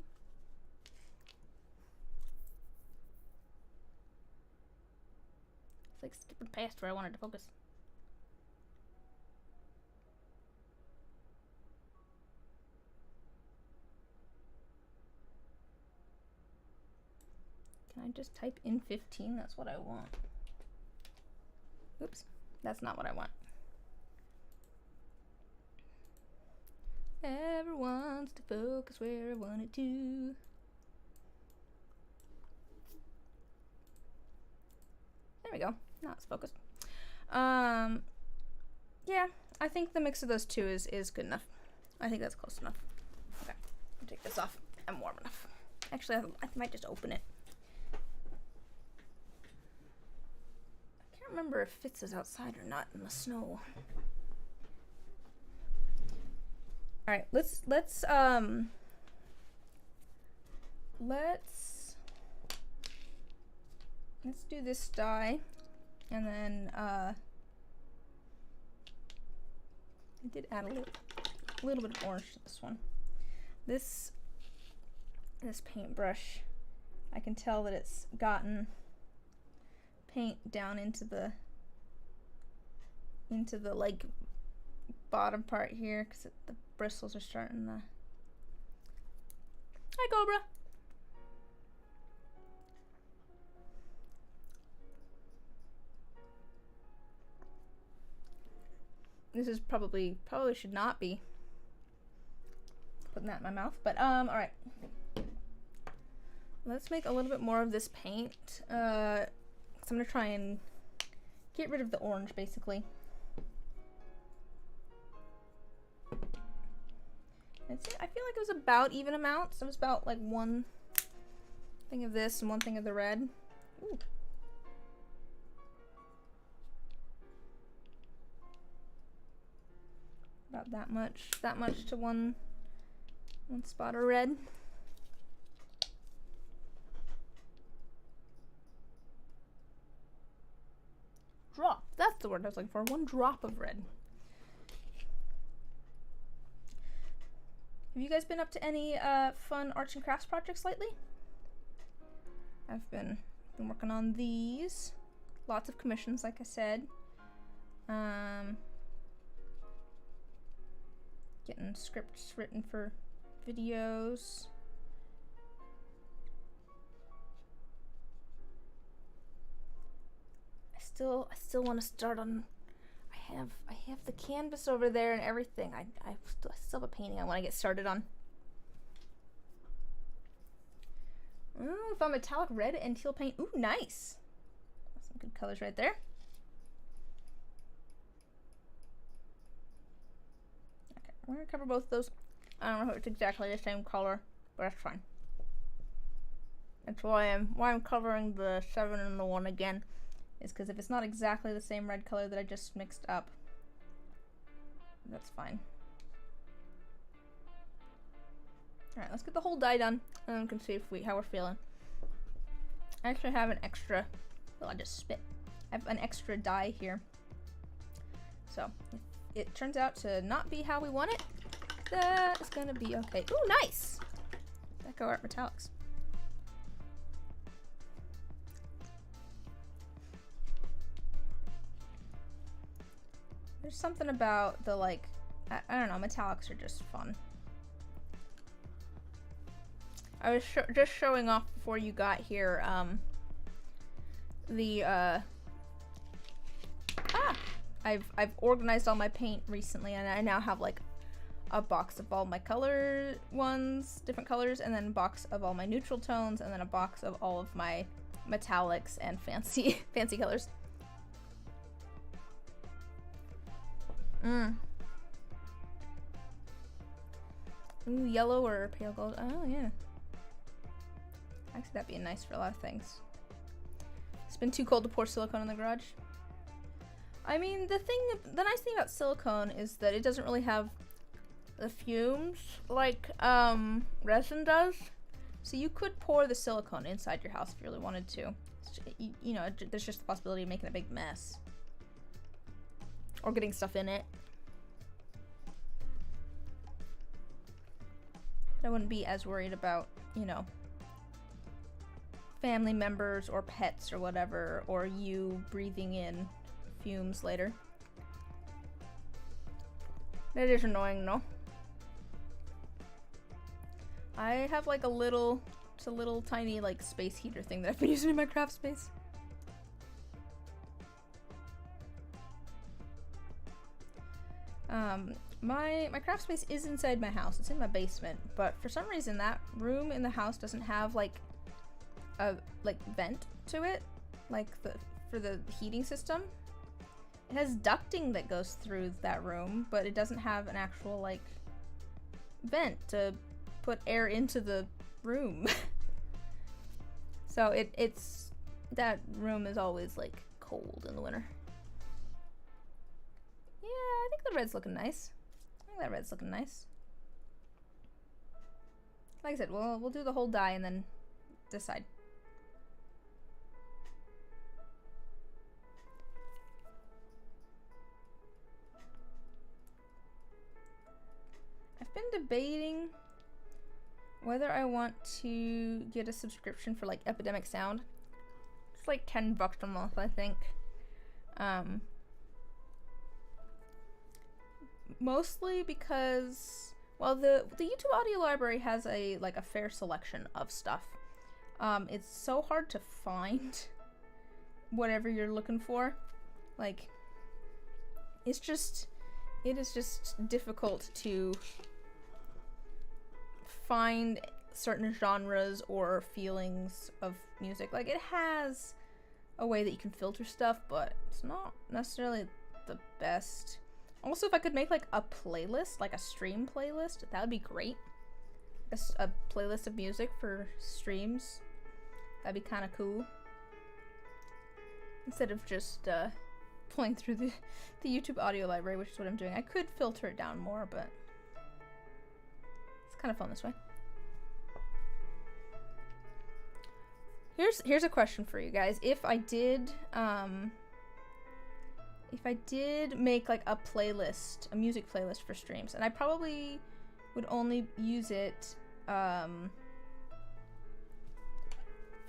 It's like skipping past where I wanted to focus. Can I just type in 15? That's what I want. Oops, that's not what I want. Ever wants to focus where I want it to. There we go. Now it's focused. Yeah, I think the mix of those two is good enough. I think that's close enough. Okay, I'll take this off. I'm warm enough. Actually, I might just open it. I can't remember if Fitz is outside or not in the snow. All right, let's do this die, and then I did add a little bit of orange to this one. This paintbrush, I can tell that it's gotten paint down into the like bottom part here, because the bristles are starting to. Hi, Cobra. This is probably should not be putting that in my mouth, but all right. Let's make a little bit more of this paint. So I'm gonna try and get rid of the orange, basically. I feel like it was about even amounts. So it was about like one thing of this and one thing of the red. Ooh. About that much to one spot of red. Drop, that's the word I was looking for. One drop of red. Have you guys been up to any fun arts and crafts projects lately? I've been working on these. Lots of commissions, like I said. Getting scripts written for videos. I still want to start on. I have the canvas over there and everything. I still have a painting I want to get started on. Ooh, found metallic red and teal paint. Ooh, nice. Some good colors right there. Okay, we're gonna cover both of those. I don't know if it's exactly the same color, but that's fine. That's why I'm covering the 7 and the 1 again. Is because if it's not exactly the same red color that I just mixed up, that's fine. Alright, let's get the whole die done, and then we can see how we're feeling. I actually have an extra, well, I just spit. I have an extra die here. So, if it turns out to not be how we want it, that is gonna be okay. Ooh, nice! Deco Art Metallics. There's something about the, like, I don't know, metallics are just fun. I was just showing off before you got here, I've organized all my paint recently, and I now have, like, a box of all my color ones, different colors, and then a box of all my neutral tones, and then a box of all of my metallics and fancy fancy colors. Ooh, yellow or pale gold. Oh yeah. Actually, that'd be nice for a lot of things. It's been too cold to pour silicone in the garage. I mean, the nice thing about silicone is that it doesn't really have the fumes like resin does. So you could pour the silicone inside your house if you really wanted to. You know, there's just the possibility of making a big mess. Or getting stuff in it. I wouldn't be as worried about, you know, family members or pets or whatever, or you breathing in fumes later. That is annoying, no? I have like it's a little tiny like space heater thing that I've been using in my craft space. My craft space is inside my house. It's in my basement, but for some reason that room in the house doesn't have like a vent to it, like for the heating system. It has ducting that goes through that room, but it doesn't have an actual like vent to put air into the room. So it's that room is always like cold in the winter. Yeah, I think the red's looking nice. That red's looking nice. Like I said, we'll do the whole dye and then decide. I've been debating whether I want to get a subscription for like Epidemic Sound. It's like $10 a month, I think. Mostly because, well, the YouTube Audio Library has a fair selection of stuff. It's so hard to find whatever you're looking for. Like, it is just difficult to find certain genres or feelings of music. Like, it has a way that you can filter stuff, but it's not necessarily the best. Also, if I could make like a playlist, like a stream playlist, that would be great. A playlist of music for streams, that'd be kind of cool. Instead of just playing through the YouTube Audio Library, which is what I'm doing. I could filter it down more, but it's kind of fun this way. Here's a question for you guys. If I did make like a playlist, a music playlist for streams, and I probably would only use it for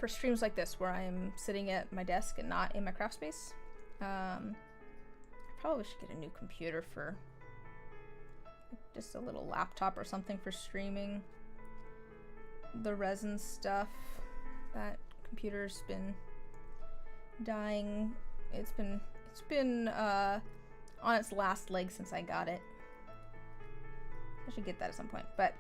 streams like this where I'm sitting at my desk and not in my craft space. I probably should get a new computer for just a little laptop or something for streaming the resin stuff. That computer's been dying. It's been on its last leg since I got it. I should get that at some point, but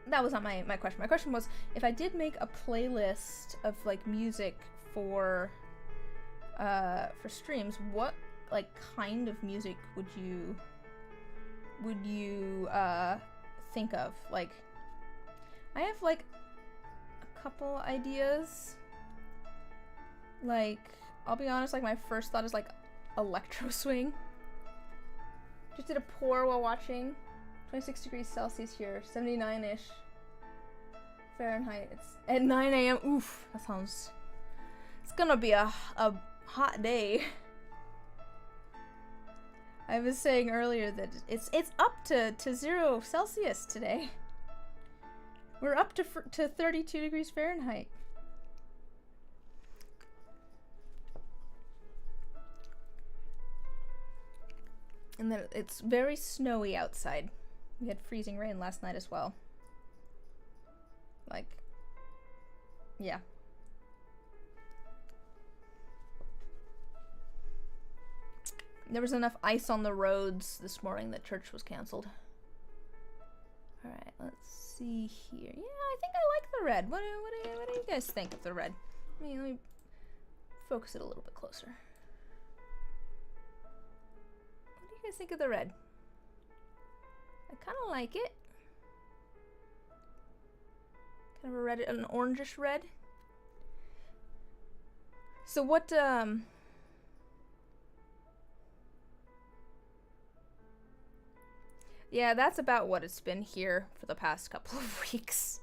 that was not my question. My question was, if I did make a playlist of like music for streams, what like kind of music would you think of? Like, I have like a couple ideas. Like, I'll be honest, like my first thought is like electro swing. Just did a pour while watching. 26 degrees Celsius here, 79-ish Fahrenheit. It's at 9 a.m. Oof, that sounds... It's gonna be a hot day. I was saying earlier that it's up to 0 Celsius today. We're up to 32 degrees Fahrenheit. And then it's very snowy outside. We had freezing rain last night as well. Like, yeah. There was enough ice on the roads this morning that church was canceled. Alright, let's see here. Yeah, I think I like the red. What do you guys think of the red? Let me focus it a little bit closer. What do you guys think of the red? I kind of like it. Kind of a red, an orangish red. So what, yeah, that's about what it's been here for the past couple of weeks.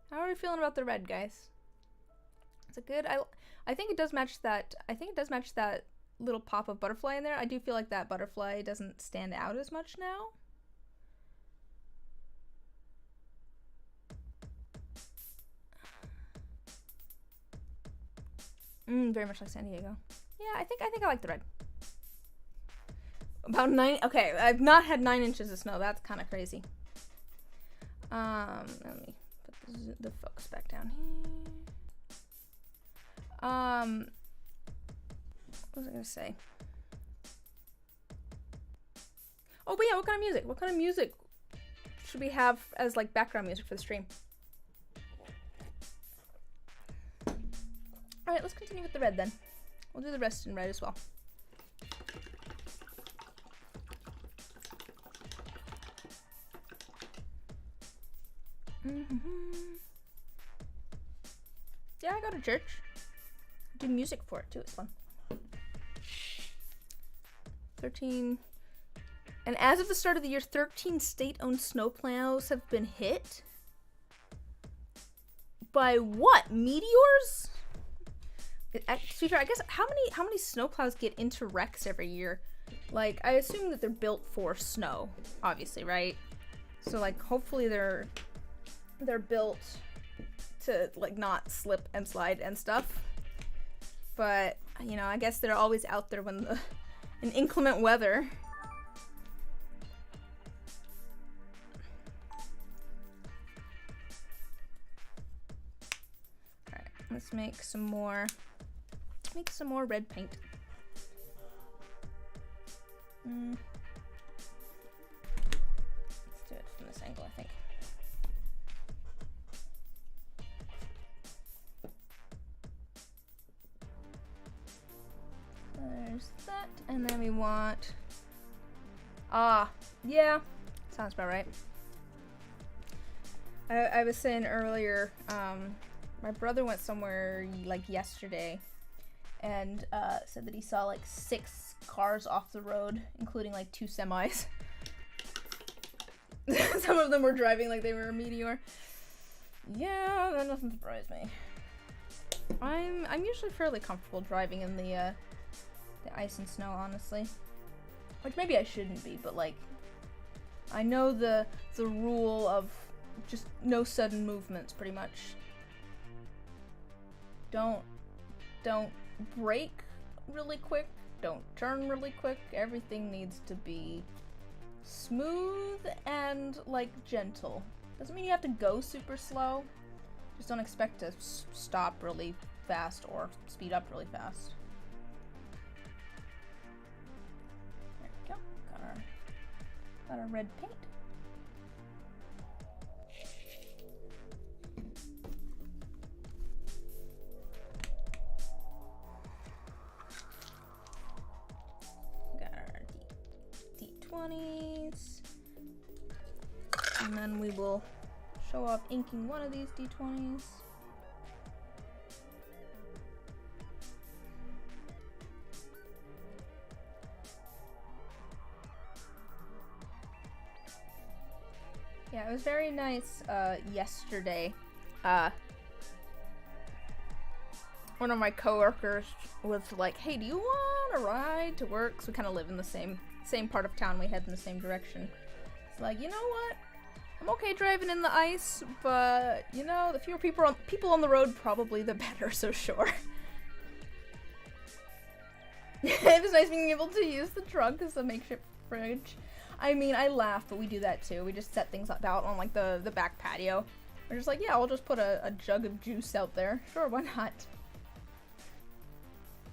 How are we feeling about the red, guys? Is it good? I think it does match that. I think it does match that little pop of butterfly in there. I do feel like that butterfly doesn't stand out as much now. Very much like San Diego. Yeah, I think I like the red. About 9. Okay, I've not had 9 inches of snow. That's kind of crazy. Let me put the focus back down here. What was I gonna say? Oh, but yeah, what kind of music? What kind of music should we have as like background music for the stream? All right, let's continue with the red then. We'll do the rest in red as well. Yeah, I go to church. I do music for it too. It's fun. 13. And as of the start of the year, 13 state-owned snowplows have been hit. By what? Meteors? To be fair, I guess how many snowplows get into wrecks every year? Like, I assume that they're built for snow, obviously, right? So like, hopefully they're built to like not slip and slide and stuff. But you know, I guess they're always out there when in inclement weather. All right, let's make some more. Make some more red paint. Let's do it from this angle, I think. There's that, and then we want... yeah, sounds about right. I was saying earlier, my brother went somewhere like yesterday and said that he saw like 6 cars off the road, including like 2 semis. Some of them were driving like they were a meteor. Yeah, that doesn't surprise me. I'm usually fairly comfortable driving in the ice and snow, honestly. Which maybe I shouldn't be, but like, I know the rule of just no sudden movements, pretty much. Don't brake really quick. Don't turn really quick. Everything needs to be smooth and like gentle. Doesn't mean you have to go super slow. Just don't expect to stop really fast or speed up really fast. There we go. Got our red paint. Got our D20s. And then we will show off inking one of these D20s. Yeah, it was very nice yesterday. One of my coworkers was like, "Hey, do you want a ride to work?" So we kind of live in the same part of town. We head in the same direction. It's like, you know what? I'm okay driving in the ice, but you know, the fewer people on the road, probably the better. So sure. It was nice being able to use the trunk as a makeshift fridge. I mean, I laugh, but we do that too. We just set things out on like the back patio. We're just like, yeah, we'll just put a jug of juice out there. Sure, why not?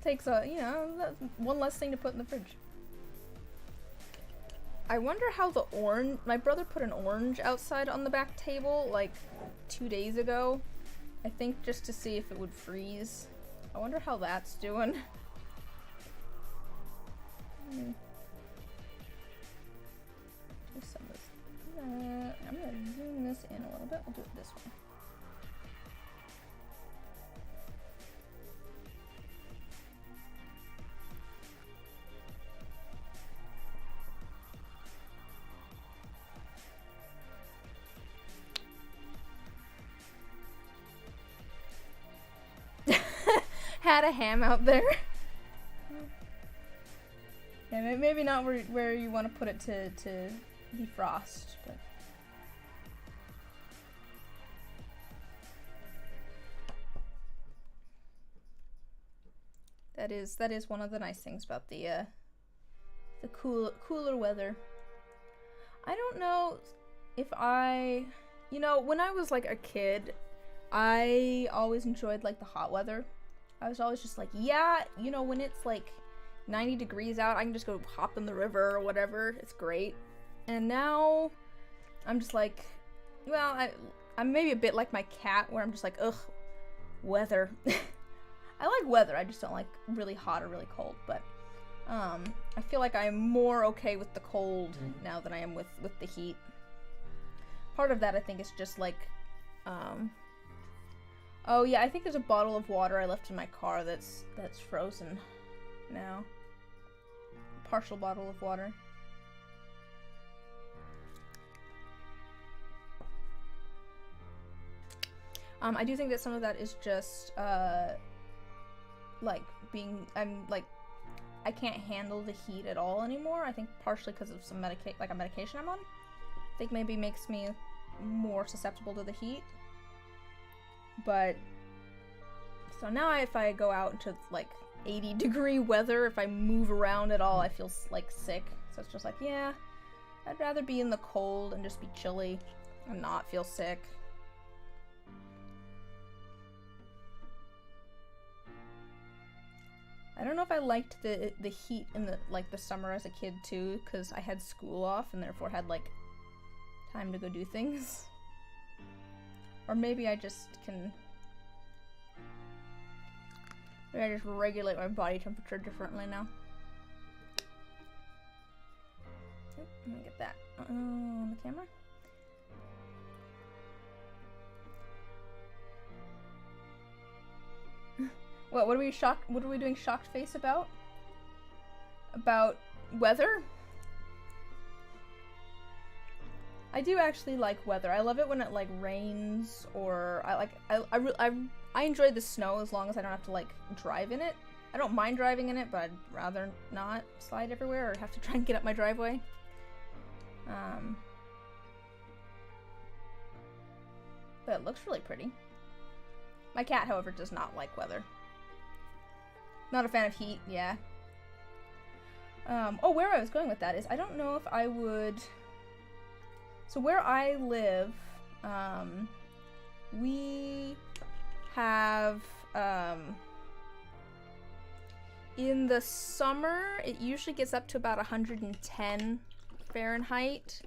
Takes one less thing to put in the fridge. I wonder how the orange... My brother put an orange outside on the back table, like, 2 days ago. I think just to see if it would freeze. I wonder how that's doing. Do some of this. I'm gonna zoom this in a little bit. We'll do it this way. Had a ham out there. Yeah, maybe not where you want to put it to defrost, but that is one of the nice things about the cooler weather. I don't know if you know, when I was like a kid, I always enjoyed like the hot weather. I was always just like, yeah, you know, when it's like 90 degrees out, I can just go hop in the river or whatever. It's great. And now I'm just like, well, I'm maybe a bit like my cat, where I'm just like, ugh, weather. I like weather, I just don't like really hot or really cold. But I feel like I'm more okay with the cold now than I am with the heat. Part of that, I think, is just like, oh yeah, I think there's a bottle of water I left in my car that's frozen now. A partial bottle of water. I do think that some of that is just like I can't handle the heat at all anymore. I think partially because of some medication I'm on. I think maybe makes me more susceptible to the heat. But so now if I go out into like 80-degree weather, if I move around at all, I feel like sick. So it's just like, yeah, I'd rather be in the cold and just be chilly and not feel sick. I don't know if I liked the heat in the summer as a kid too, because I had school off and therefore had like time to go do things. Or maybe I just can... Maybe I just regulate my body temperature differently now. Oop, let me get that on the camera. What are we doing shocked face about? About weather? I do actually like weather. I love it when it like rains, or I enjoy the snow as long as I don't have to like drive in it. I don't mind driving in it, but I'd rather not slide everywhere or have to try and get up my driveway. But it looks really pretty. My cat, however, does not like weather. Not a fan of heat, yeah. Oh, where I was going with that is I don't know if I would... So where I live, we have, in the summer, it usually gets up to about 110 Fahrenheit.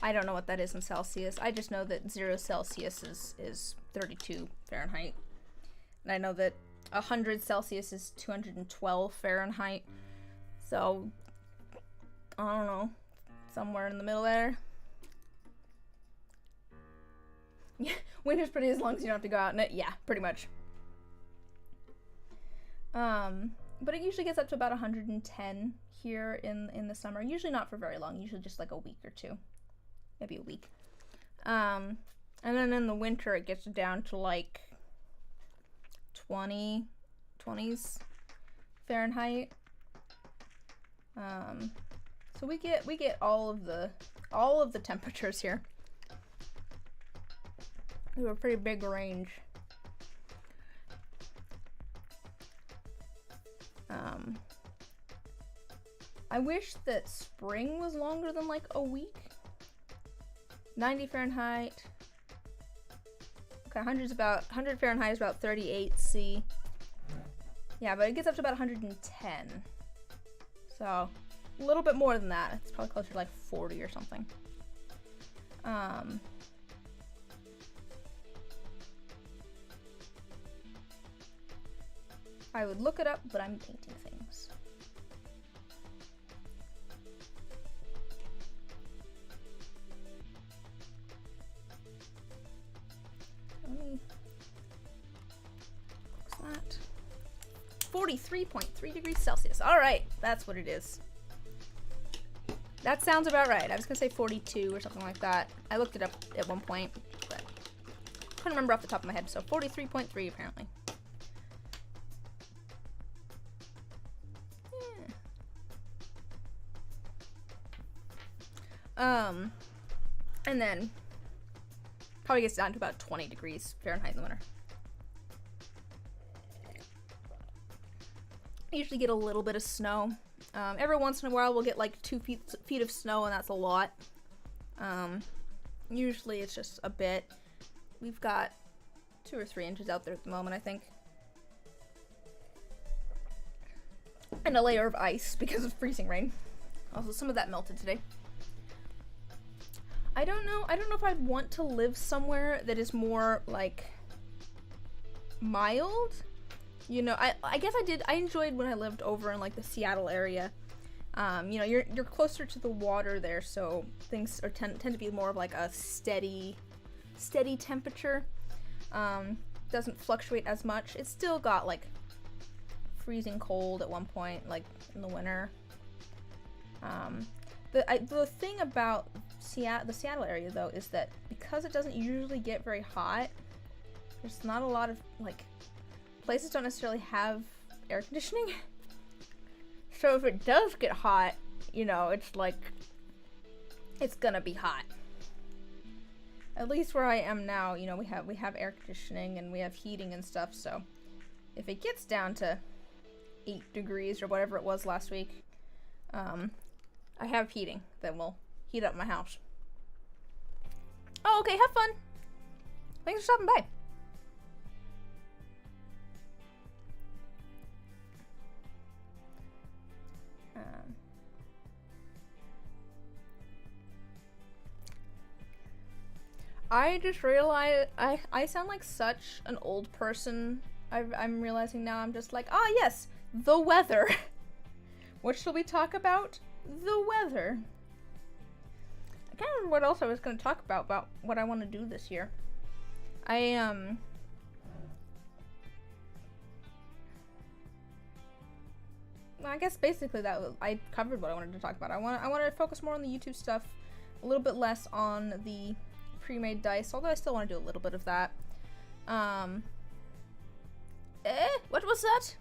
I don't know what that is in Celsius. I just know that 0 Celsius is 32 Fahrenheit. And I know that 100 Celsius is 212 Fahrenheit. So, I don't know, somewhere in the middle there. Yeah, winter's pretty as long as you don't have to go out in it. Yeah, pretty much. But it usually gets up to about 110 here in the summer. Usually not for very long. Usually just like a week or two. Maybe a week. And then in the winter it gets down to like 20s Fahrenheit. So we get all of the temperatures here. We have a pretty big range. I wish that spring was longer than like a week. 90 Fahrenheit. Okay, 100 Fahrenheit is about 38 C. Yeah, but it gets up to about 110. So, a little bit more than that. It's probably closer to like 40 or something. I would look it up, but I'm painting things. Let me close that. 43.3 degrees Celsius. All right, that's what it is. That sounds about right. I was gonna say 42 or something like that. I looked it up at one point, but couldn't remember off the top of my head. So 43.3 apparently. Yeah. And then probably gets down to about 20 degrees Fahrenheit in the winter. I usually get a little bit of snow. Every once in a while we'll get like 2 feet of snow, and that's a lot. Usually it's just a bit. We've got 2 or 3 inches out there at the moment, I think. And a layer of ice because of freezing rain. Also, some of that melted today. I don't know if I'd want to live somewhere that is more like mild. You know, I guess I enjoyed when I lived over in like the Seattle area. You know, you're closer to the water there, so things tend to be more of like a steady temperature. Doesn't fluctuate as much. It's still got like freezing cold at one point, like in the winter. The thing about the Seattle area though is that because it doesn't usually get very hot, there's not a lot of like places don't necessarily have air conditioning. So if it does get hot, you know, it's like it's gonna be hot. At least where I am now, you know, we have air conditioning and we have heating and stuff, so if it gets down to 8 degrees or whatever it was last week, I have heating that will heat up my house. Oh, okay, have fun. Thanks for stopping by. I just realized I sound like such an old person. I'm realizing now. I'm just like, ah, yes, the weather. What shall we talk about? The weather. I can't remember what else I was going to talk about what I want to do this year. I guess basically I covered what I wanted to talk about. I want to focus more on the YouTube stuff, a little bit less on the pre-made dice, although I still want to do a little bit of that. What was that?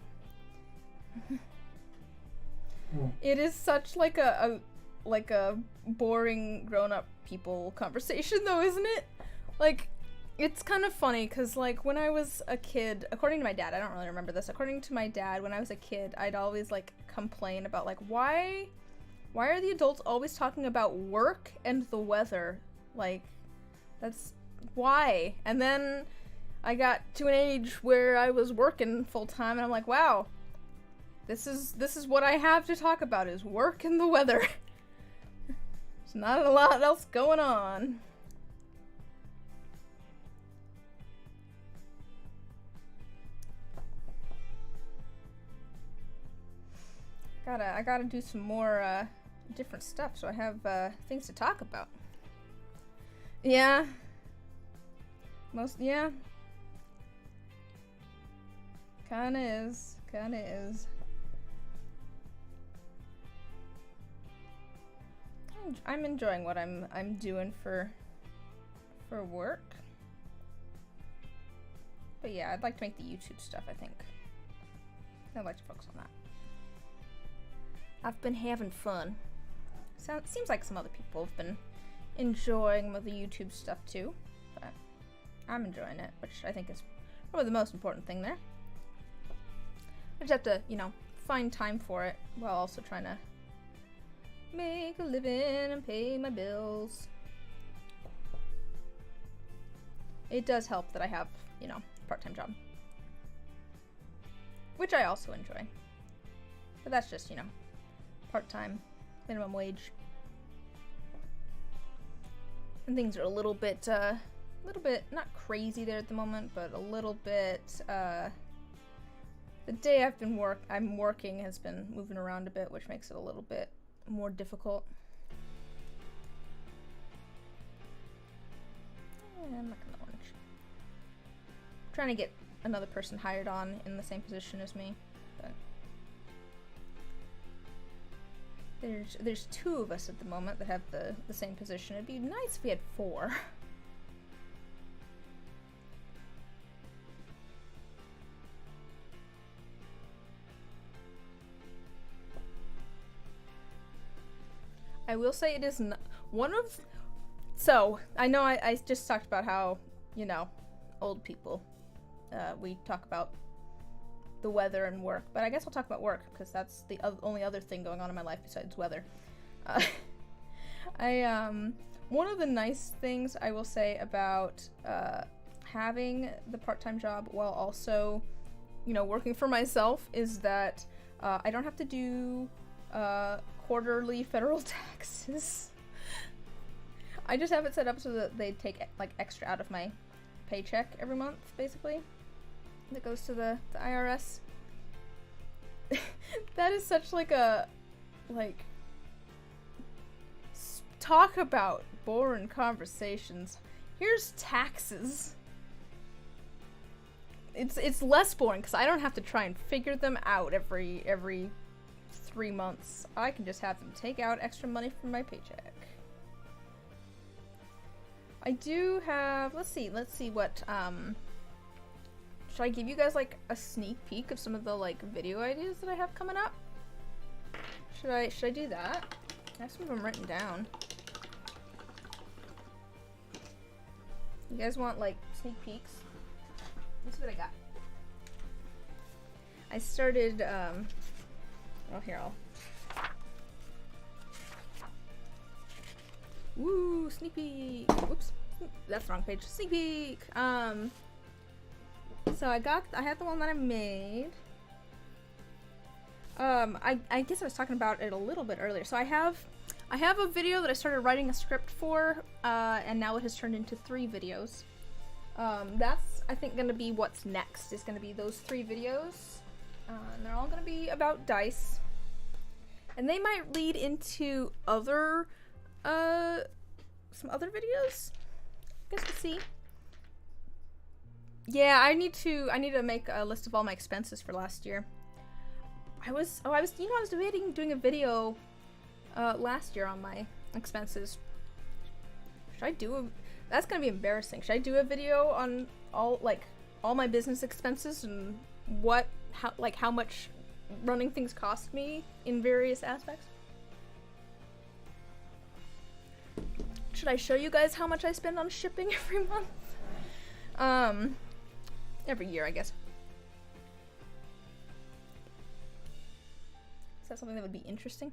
It is such like a boring grown-up people conversation though, isn't it? Like, it's kind of funny because like when I was a kid, according to my dad, I don't really remember this, according to my dad, when I was a kid, I'd always like complain about like why are the adults always talking about work and the weather? Like, that's why. And then I got to an age where I was working full-time and I'm like, wow, this is what I have to talk about, is work and the weather. There's not a lot else going on. I gotta do some more different stuff so I have things to talk about. Yeah. Yeah. Kinda is. I'm enjoying what I'm doing for work. But yeah, I'd like to make the YouTube stuff, I think. I'd like to focus on that. I've been having fun. Seems like some other people have been enjoying the YouTube stuff too, but I'm enjoying it, which I think is probably the most important thing there. I just have to, you know, find time for it while also trying to make a living and pay my bills. It does help that I have, you know, a part-time job, which I also enjoy, but that's just, you know, part-time, minimum wage. And things are a little bit not crazy there at the moment, but a little bit The day I'm working has been moving around a bit, which makes it a little bit more difficult. I'm not gonna orange. I'm trying to get another person hired on in the same position as me, but there's 2 of us at the moment that have the same position. It'd be nice if we had 4. I will say it is one of... So, I know I just talked about how, you know, old people, we talk about the weather and work, but I guess I'll talk about work, because that's the only other thing going on in my life besides weather. One of the nice things I will say about having the part-time job while also, you know, working for myself is that I don't have to do quarterly federal taxes. I just have it set up so that they take like extra out of my paycheck every month, basically, that goes to the IRS. That is such like a talk about boring conversations. Here's taxes. It's less boring because I don't have to try and figure them out every 3 months. I can just have them take out extra money from my paycheck. I do have, let's see what, should I give you guys like a sneak peek of some of the like video ideas that I have coming up? Should I do that? I have some of them written down. You guys want like sneak peeks? This is what I got. I started, oh here, woo, sneak peek. Whoops, that's the wrong page. Sneak peek. So I had the one that I made. I guess I was talking about it a little bit earlier. So I have a video that I started writing a script for, and now it has turned into 3 videos. That's, I think, gonna be what's next, is gonna be those 3 videos. And they're all gonna be about dice. And they might lead into other, some other videos? I guess we'll see. Yeah, I need to make a list of all my expenses for last year. I was debating doing a video, last year on my expenses. Should I do that's gonna be embarrassing. Should I do a video on all my business expenses and how much running things cost me in various aspects? Should I show you guys how much I spend on shipping every month? Every year, I guess. Is that something that would be interesting?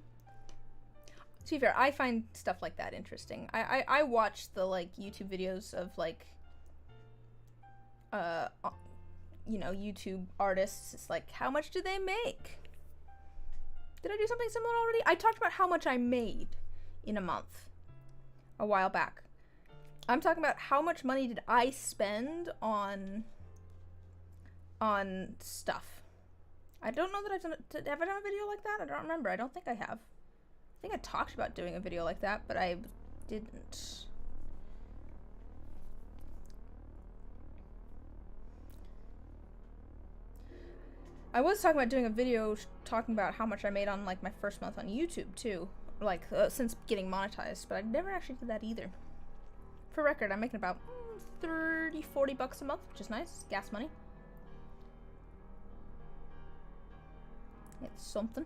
To be fair, I find stuff like that interesting. I watch the YouTube videos of you know, YouTube artists. It's like, how much do they make? Did I do something similar already? I talked about how much I made in a month a while back. I'm talking about how much money did I spend on stuff. I don't know that I've done it. Have I done a video like that? I don't remember. I don't think I have. I think I talked about doing a video like that, but I didn't. I was talking about doing a video talking about how much I made on my first month on YouTube too, since getting monetized, but I never actually did that either. For record, I'm making about 30-40 bucks a month, which is nice. Gas money. It's something.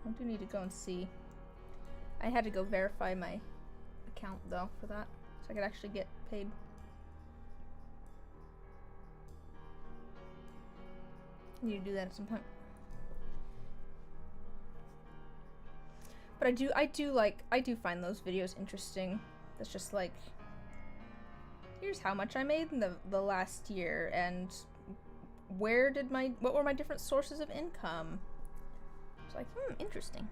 I do need to go and see. I had to go verify my account though for that, so I could actually get paid. I need to do that at some point. But I do find those videos interesting. That's just like, here's how much I made in the last year, and what were my different sources of income? It's like, interesting.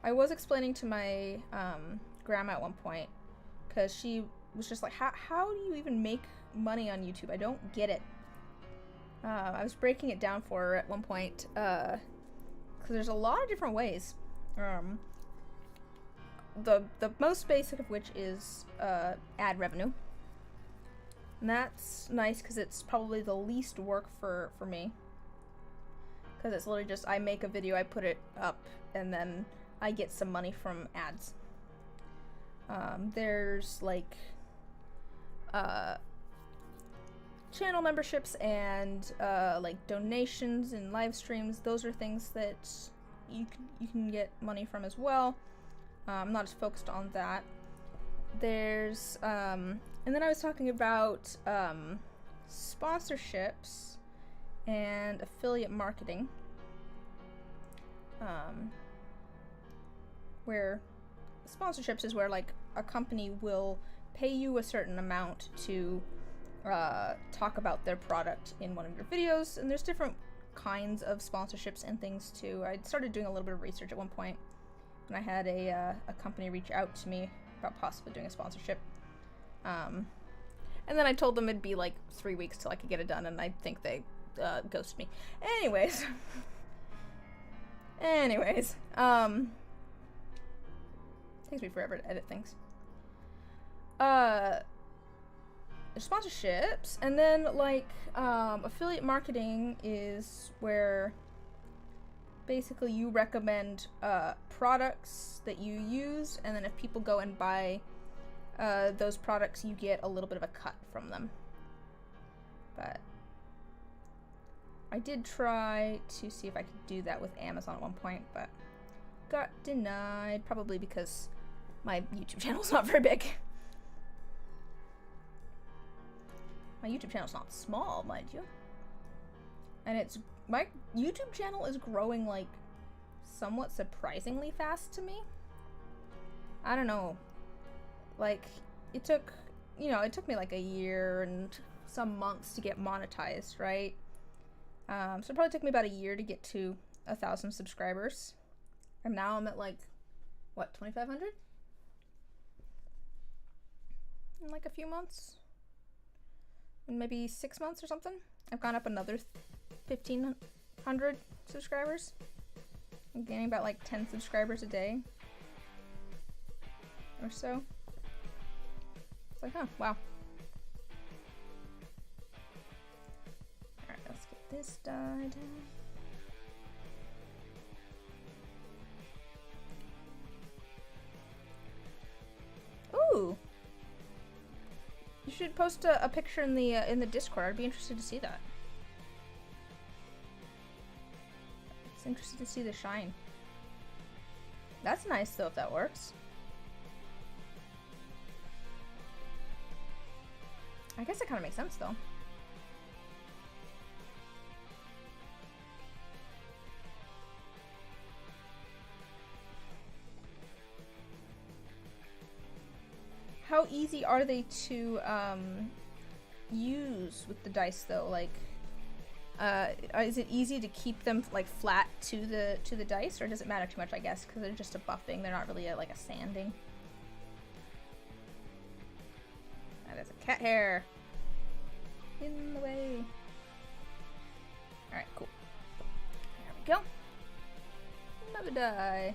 I was explaining to my grandma at one point, because she was just like, how do you even make money on YouTube? I don't get it. I was breaking it down for her at one point, because there's a lot of different ways. The most basic of which is ad revenue. And that's nice because it's probably the least work for me. Because it's literally just, I make a video, I put it up, and then I get some money from ads. There's like channel memberships and like donations and live streams. Those are things that you can get money from as well. I'm not as focused on that. There's and then I was talking about sponsorships and affiliate marketing, where sponsorships is where like a company will pay you a certain amount to talk about their product in one of your videos, and there's different kinds of sponsorships and things too. I started doing a little bit of research at one point when I had a company reach out to me about possibly doing a sponsorship, and then I told them it'd be like 3 weeks till I could get it done, and I think they ghosted me. Anyways, takes me forever to edit things. There's sponsorships, and then like affiliate marketing is where basically you recommend products that you use, and then if people go and buy those products, you get a little bit of a cut from them. But I did try to see if I could do that with Amazon at one point, but got denied, probably because my YouTube channel's not very big. My YouTube channel's not small, mind you. And my YouTube channel is growing like somewhat surprisingly fast to me. I don't know. Like, it took me like a year and some months to get monetized, right? So it probably took me about a year to get to 1,000 subscribers. And now I'm at like, what, 2,500? In like a few months? In maybe 6 months or something? I've gone up another 1,500 subscribers. I'm gaining about like 10 subscribers a day. Or so. It's like, huh, wow. Alright, let's get this dyed. Ooh! You should post a picture in the Discord. I'd be interested to see that. It's interesting to see the shine. That's nice though, if that works. I guess it kind of makes sense though. How easy are they to use with the dice though? Like, is it easy to keep them like flat to the dice, or does it matter too much? I guess because they're just a buffing. They're not really like a sanding. That is a cat hair in the way. All right, cool. There we go. Another die.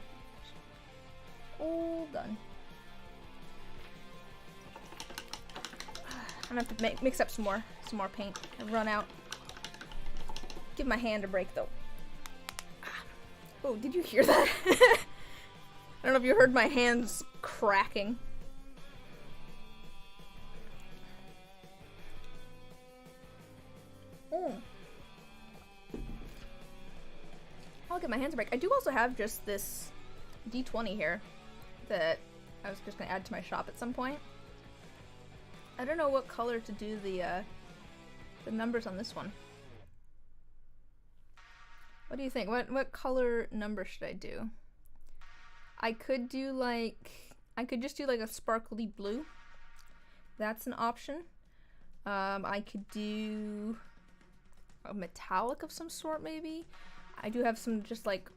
All done. I'm gonna have to mix up some more paint. I've run out. Give my hand a break though. Oh, did you hear that? I don't know if you heard my hands cracking. I'll give my hands a break. I do also have just this D20 here that I was just gonna add to my shop at some point. I don't know what color to do the numbers on this one. What do you think? What color number should I do? I could do like, I could just do like a sparkly blue. That's an option. I could do a metallic of some sort maybe. I do have some just like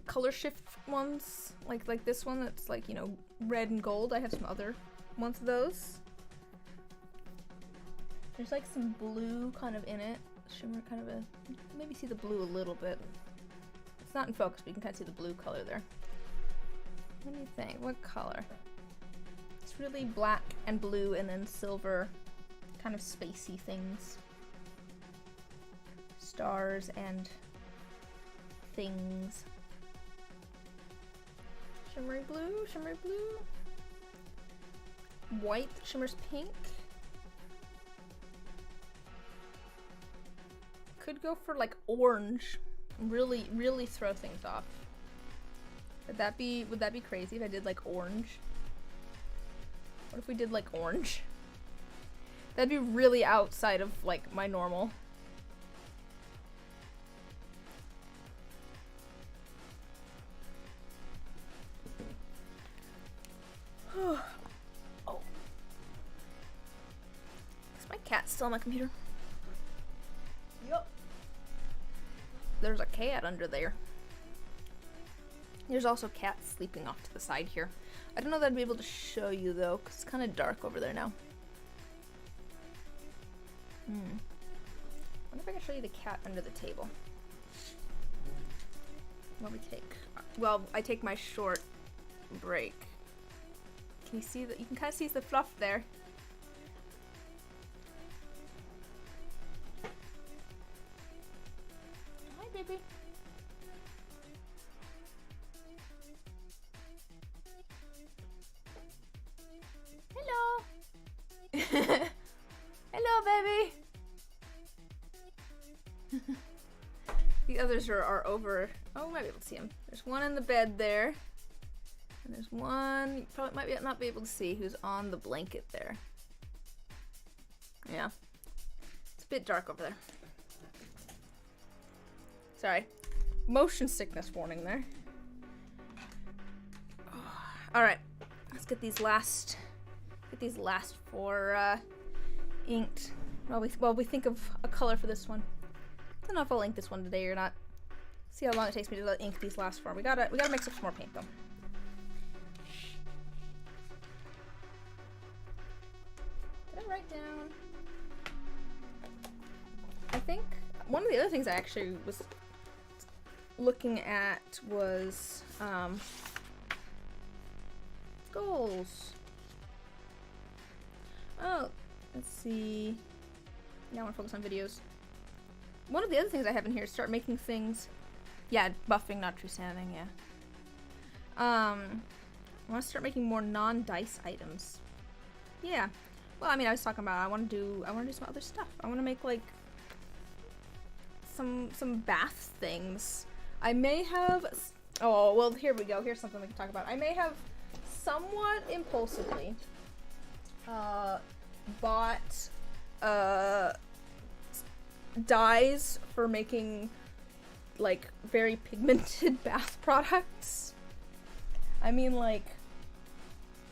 color shift ones, like this one that's like, you know, red and gold. I have some other Once those. There's like some blue kind of in it. Shimmer kind of maybe see the blue a little bit. It's not in focus, but you can kind of see the blue color there. What do you think? What color? It's really black and blue and then silver, kind of spacey things. Stars and things. Shimmery blue, shimmery blue. White shimmers pink. Could go for like orange. Really, really throw things off. Would that be crazy if I did like orange? What if we did like orange? That'd be really outside of like my normal. Oh. Is my cat still on my computer? Yup. There's a cat under there. There's also cats sleeping off to the side here. I don't know that I'd be able to show you though, because it's kind of dark over there now. I wonder if I can show you the cat under the table. What we take? Well, I take my short break. Can you see that? You can kind of see the fluff there. Hi, baby. Hello. Hello, baby. The others are over. Oh, might be able to see him. There's one in the bed there. And there's one, you probably might not be able to see, who's on the blanket there. Yeah. It's a bit dark over there. Sorry. Motion sickness warning there. Alright. Let's get these last four inked. While we think of a color for this one. I don't know if I'll ink this one today or not. See how long it takes me to ink these last four. We gotta mix up some more paint though. Did I write down? I think one of the other things I actually was looking at was goals. Oh, let's see. Now I want to focus on videos. One of the other things I have in here is start making things. Yeah, buffing, not true sanding, yeah. I want to start making more non-dice items. Yeah. Well, I mean, I was talking about I want to do some other stuff. I want to make like some bath things. I may have. Oh well, here we go. Here's something we can talk about. I may have somewhat impulsively bought dyes for making like very pigmented bath products. I mean like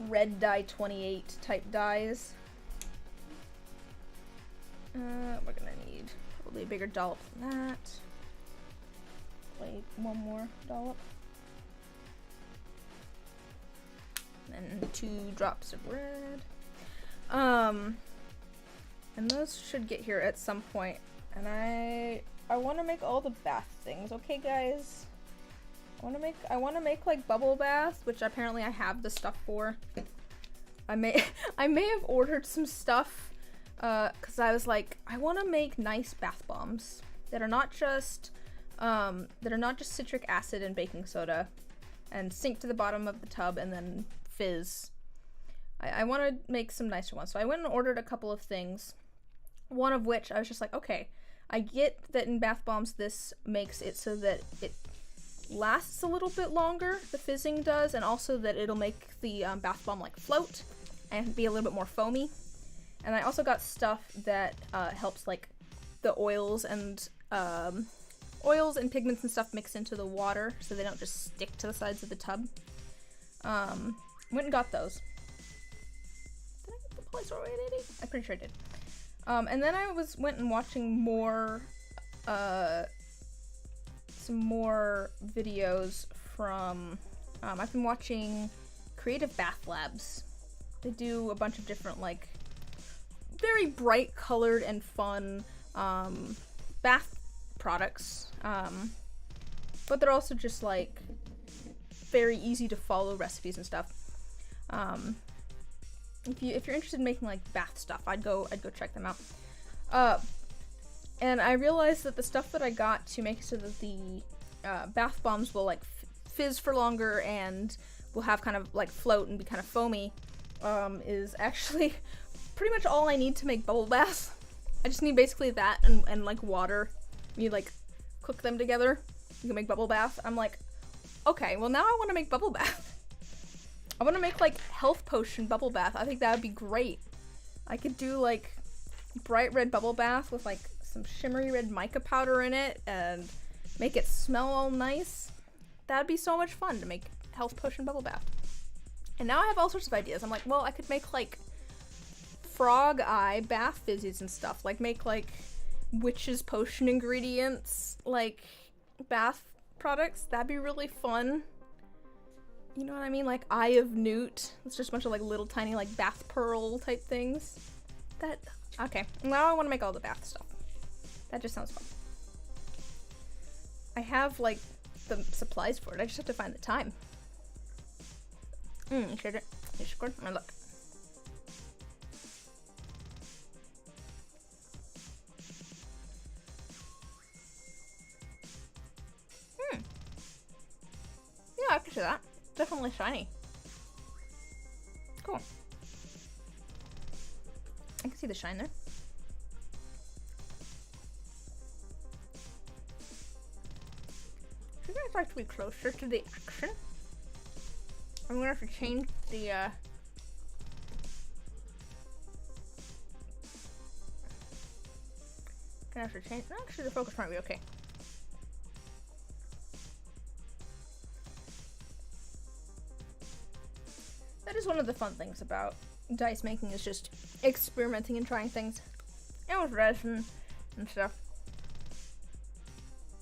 red dye 28 type dyes. We're gonna need probably a bigger dollop than that. Wait, one more dollop. And 2 drops of red. And those should get here at some point. And I want to make all the bath things, okay, guys? I want to make like bubble bath, which apparently I have the stuff for. I may have ordered some stuff, cause I was like, I want to make nice bath bombs that are not just citric acid and baking soda, and sink to the bottom of the tub and then fizz. I want to make some nicer ones, so I went and ordered a couple of things. One of which I was just like, okay, I get that in bath bombs this makes it so that it lasts a little bit longer, the fizzing does, and also that it'll make the bath bomb like float and be a little bit more foamy. And I also got stuff that helps like the oils and pigments and stuff mix into the water so they don't just stick to the sides of the tub. Went and got those. Did I get the Polystore Way? I'm pretty sure I did. And then I went and watching more, some more videos from, I've been watching Creative Bath Labs They do a bunch of different, like, very bright colored and fun bath products. But they're also just, like, very easy to follow recipes and stuff. If you're interested in making, like, bath stuff, I'd go check them out. And I realized that the stuff that I got to make so that the bath bombs will, like, fizz for longer and will have kind of, like, float and be kind of foamy, is actually pretty much all I need to make bubble baths. I just need basically that and like, water. You, like, cook them together. You can make bubble bath. I'm like, okay, well, now I want to make bubble bath. I want to make, like, health potion bubble bath. I think that would be great. I could do, like, bright red bubble bath with, like, some shimmery red mica powder in it and make it smell all nice. That'd be so much fun to make health potion bubble bath. And now I have all sorts of ideas. I'm like, well, I could make, like, frog eye bath fizzies and stuff. Like, make, like, witch's potion ingredients, like, bath products. That'd be really fun. You know what I mean? Like, Eye of Newt. It's just a bunch of, like, little tiny, like, bath pearl type things. Okay. Now I want to make all the bath stuff. That just sounds fun. I have, like, the supplies for it. I just have to find the time. You should good. Oh, look. Yeah, I can see that. Definitely shiny. Cool. I can see the shine there. You guys like to be closer to the action. I'm gonna have to change the actually the focus might be okay. That is one of the fun things about dice making, is just experimenting and trying things. And with resin and stuff.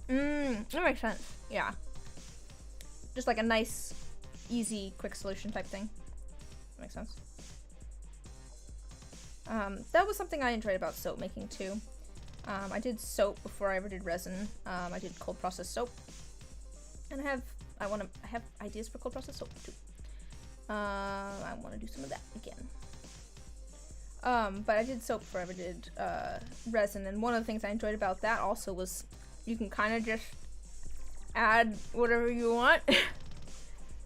That makes sense. Yeah. Just like a nice, easy, quick solution type thing. That makes sense. That was something I enjoyed about soap making too. I did soap before I ever did resin. I did cold processed soap. And I have ideas for cold processed soap too. I want to do some of that again. But I did soap before I ever did resin, and one of the things I enjoyed about that also was you can kind of just add whatever you want.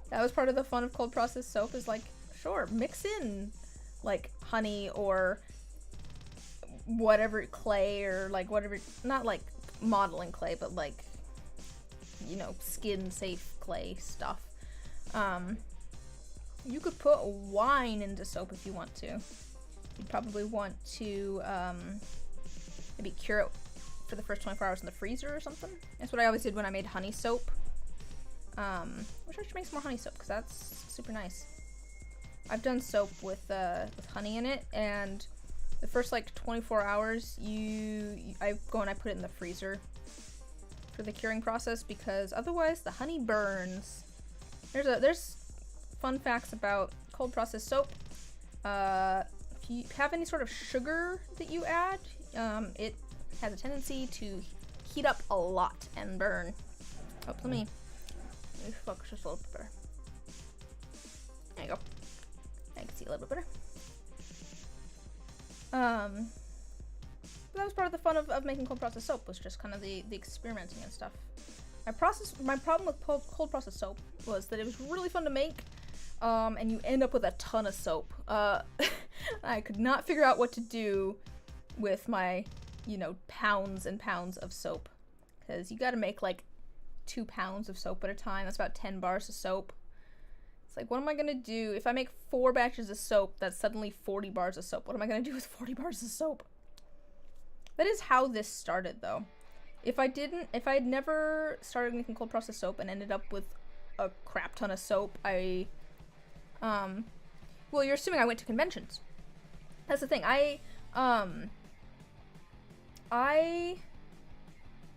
That was part of the fun of cold processed soap, is like, sure, mix in like honey or whatever clay, or like whatever, not like modeling clay, but like, you know, skin safe clay stuff. You could put wine into soap if you want to. You'd probably want to maybe cure it for the first 24 hours in the freezer or something. That's what I always did when I made honey soap. Wish I should make some more honey soap, because that's super nice. I've done soap with honey in it, and the first like 24 hours I go and I put it in the freezer for the curing process, because otherwise the honey burns. There's fun facts about cold processed soap. If you have any sort of sugar that you add, it has a tendency to heat up a lot and burn. Oh, let me focus just a little bit better. There you go. I can see a little bit better. That was part of the fun of making cold processed soap, was just kind of the experimenting and stuff. My problem with cold processed soap was that it was really fun to make, and you end up with a ton of soap. I could not figure out what to do with my, pounds and pounds of soap, because you gotta make like 2 pounds of soap at a time. That's about 10 bars of soap. It's like, what am I gonna do if I make 4 batches of soap? That's suddenly 40 bars of soap. What am I gonna do with 40 bars of soap? That is how this started, though. If I had never started making cold processed soap and ended up with a crap ton of soap, well, you're assuming I went to conventions. That's the thing. I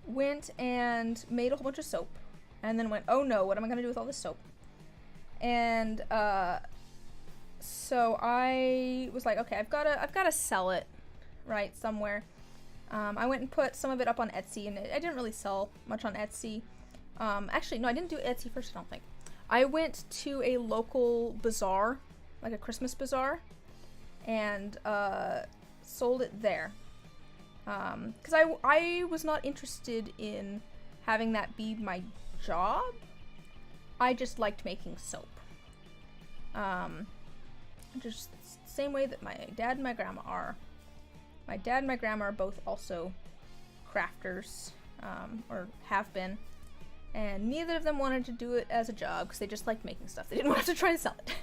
went and made a whole bunch of soap, and then went, oh no, what am I gonna do with all this soap? And So I was like, okay, I've gotta sell it, right, somewhere. I went and put some of it up on Etsy, and I didn't really sell much on Etsy. Actually, no, I didn't do Etsy first, I don't think. I went to a local bazaar, like a Christmas bazaar, and sold it there. Because I was not interested in having that be my job. I just liked making soap. Just the same way that my dad and my grandma are. My dad and my grandma are both also crafters, or have been, and neither of them wanted to do it as a job because they just liked making stuff. They didn't want to try to sell it.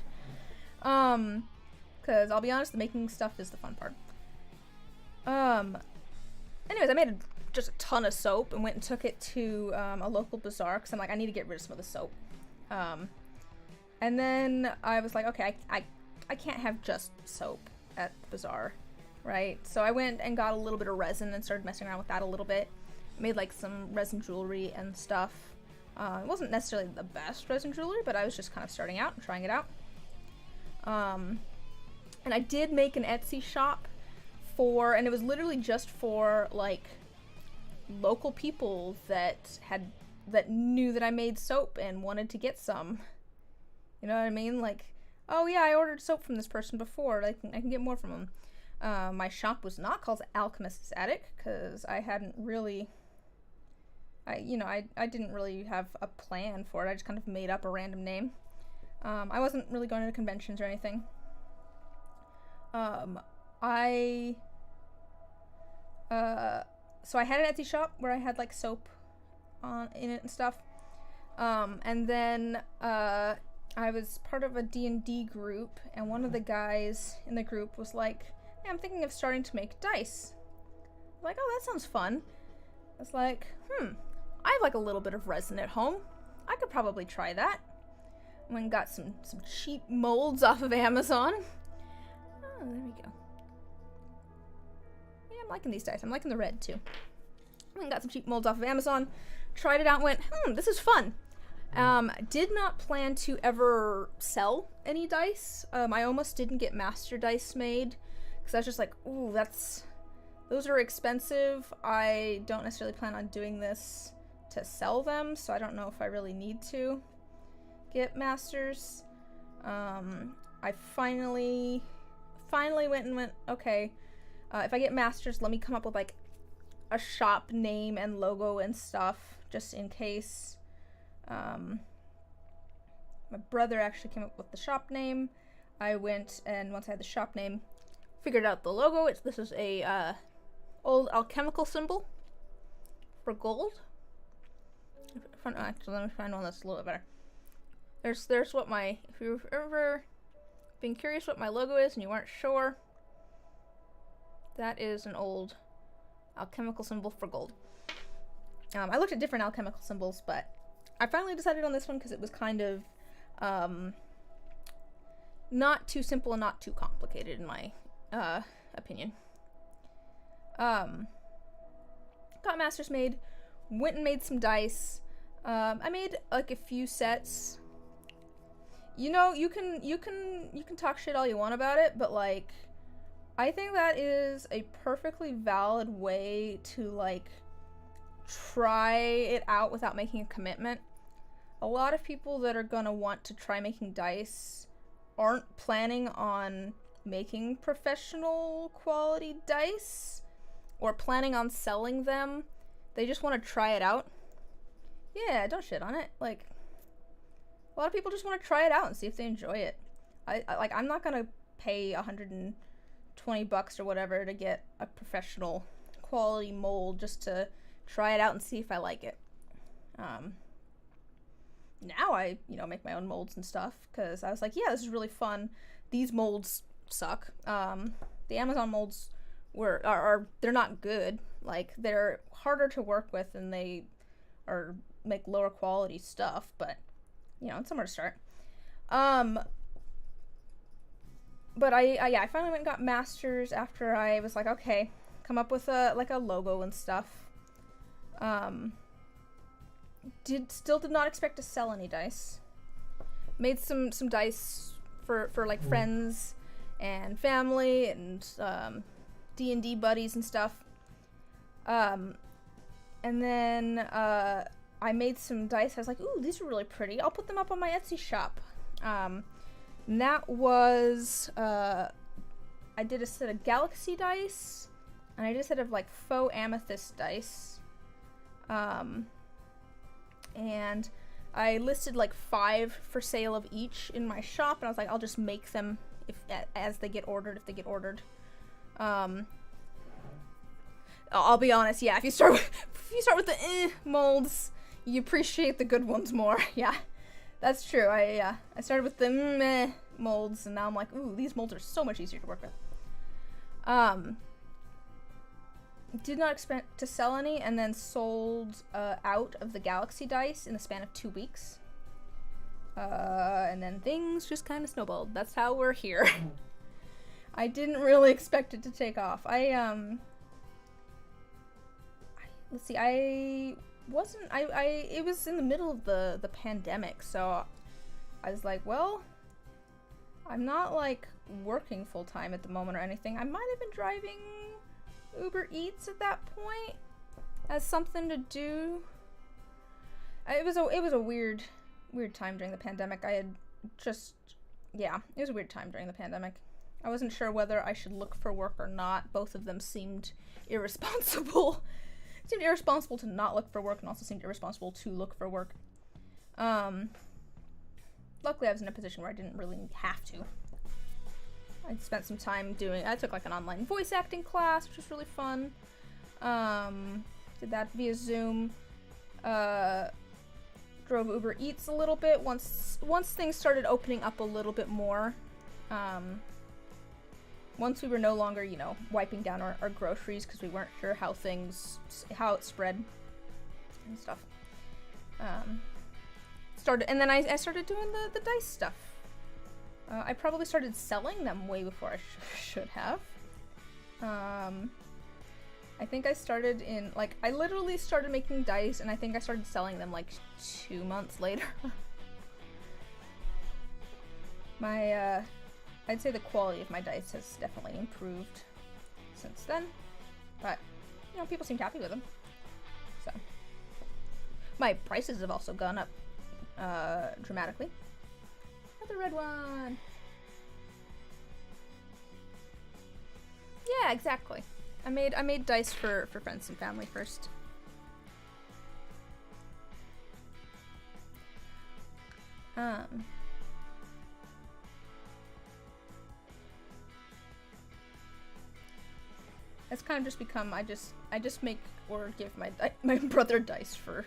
Because I'll be honest, the making stuff is the fun part. Anyways, I made just a ton of soap and went and took it to a local bazaar because I'm like, I need to get rid of some of the soap. And then I was like, okay, I can't have just soap at the bazaar, right? So I went and got a little bit of resin and started messing around with that a little bit. Made like some resin jewelry and stuff. It wasn't necessarily the best resin jewelry, but I was just kind of starting out and trying it out. And I did make an Etsy shop and it was literally just for like local people that knew that I made soap and wanted to get some. You know what I mean? Like, oh yeah, I ordered soap from this person before. Like, I can get more from them. My shop was not called Alchemist's Attic because I hadn't really, I didn't really have a plan for it. I just kind of made up a random name. I wasn't really going to conventions or anything. So I had an Etsy shop where I had like soap in it and stuff. And then I was part of a D&D group, and one of the guys in the group was like, hey, I'm thinking of starting to make dice. I was like, oh, that sounds fun. I was like, I have like a little bit of resin at home. I could probably try that. I went and got some cheap molds off of Amazon. Oh, there we go. Yeah, I'm liking these dice. I'm liking the red too. I went and got some cheap molds off of Amazon, tried it out and went, this is fun. Did not plan to ever sell any dice. I almost didn't get master dice made because I was just like, ooh, those are expensive. I don't necessarily plan on doing this to sell them, so I don't know if I really need to get masters. I finally went, okay, if I get masters, let me come up with like a shop name and logo and stuff just in case. My brother actually came up with the shop name. I went and once I had the shop name, figured out the logo. This is a old alchemical symbol for gold. Actually, let me find one that's a little bit better. There's what if you've ever been curious what my logo is and you weren't sure, that is an old alchemical symbol for gold. I looked at different alchemical symbols, but I finally decided on this one because it was kind of not too simple and not too complicated in my opinion. Got masters made, went and made some dice. I made like a few sets. You know, you can talk shit all you want about it, but like I think that is a perfectly valid way to like try it out without making a commitment. A lot of people that are gonna want to try making dice aren't planning on making professional quality dice or planning on selling them. They just want to try it out. Yeah, don't shit on it. Like, a lot of people just want to try it out and see if they enjoy it. I'm not gonna pay $120 or whatever to get a professional quality mold just to try it out and see if I like it. Now I, make my own molds and stuff because I was like, yeah, this is really fun. These molds suck. The Amazon molds they're not good. Like, they're harder to work with and they make lower quality stuff, but it's somewhere to start. But I finally went and got masters after I was like, okay, come up with a logo and stuff. Still did not expect to sell any dice. Made some dice for like friends and family and D&D buddies and stuff. And then I made some dice. I was like, ooh, these are really pretty. I'll put them up on my Etsy shop. And that was, I did a set of galaxy dice, and I did a set of like faux amethyst dice. And I listed like 5 for sale of each in my shop, and I was like, I'll just make them as they get ordered, if they get ordered. I'll be honest, yeah, if you start with the molds, you appreciate the good ones more. Yeah, that's true. I started with the meh molds, and now I'm like, ooh, these molds are so much easier to work with. Did not expect to sell any, and then sold out of the galaxy dice in the span of 2 weeks. And then things just kind of snowballed. That's how we're here. I didn't really expect it to take off. Let's see, it was in the middle of the pandemic, so I was like, well, I'm not like working full time at the moment or anything. I might have been driving Uber Eats at that point as something to do. It was a weird time during the pandemic. It was a weird time during the pandemic. I wasn't sure whether I should look for work or not. Both of them seemed irresponsible. It seemed irresponsible to not look for work, and also seemed irresponsible to look for work. Luckily I was in a position where I didn't really have to. I spent some time I took like an online voice acting class, which was really fun. Did that via Zoom. Drove Uber Eats a little bit once things started opening up a little bit more. Once we were no longer, wiping down our groceries because we weren't sure how it spread and stuff. And then I started doing the dice stuff. I probably started selling them way before I should have. I think I started I literally started making dice, and I think I started selling them like 2 months later. I'd say the quality of my dice has definitely improved since then, but, people seemed happy with them, so. My prices have also gone up, dramatically. Another red one! Yeah, exactly. I made dice for friends and family first. It's kind of just become, I just make or give my brother dice for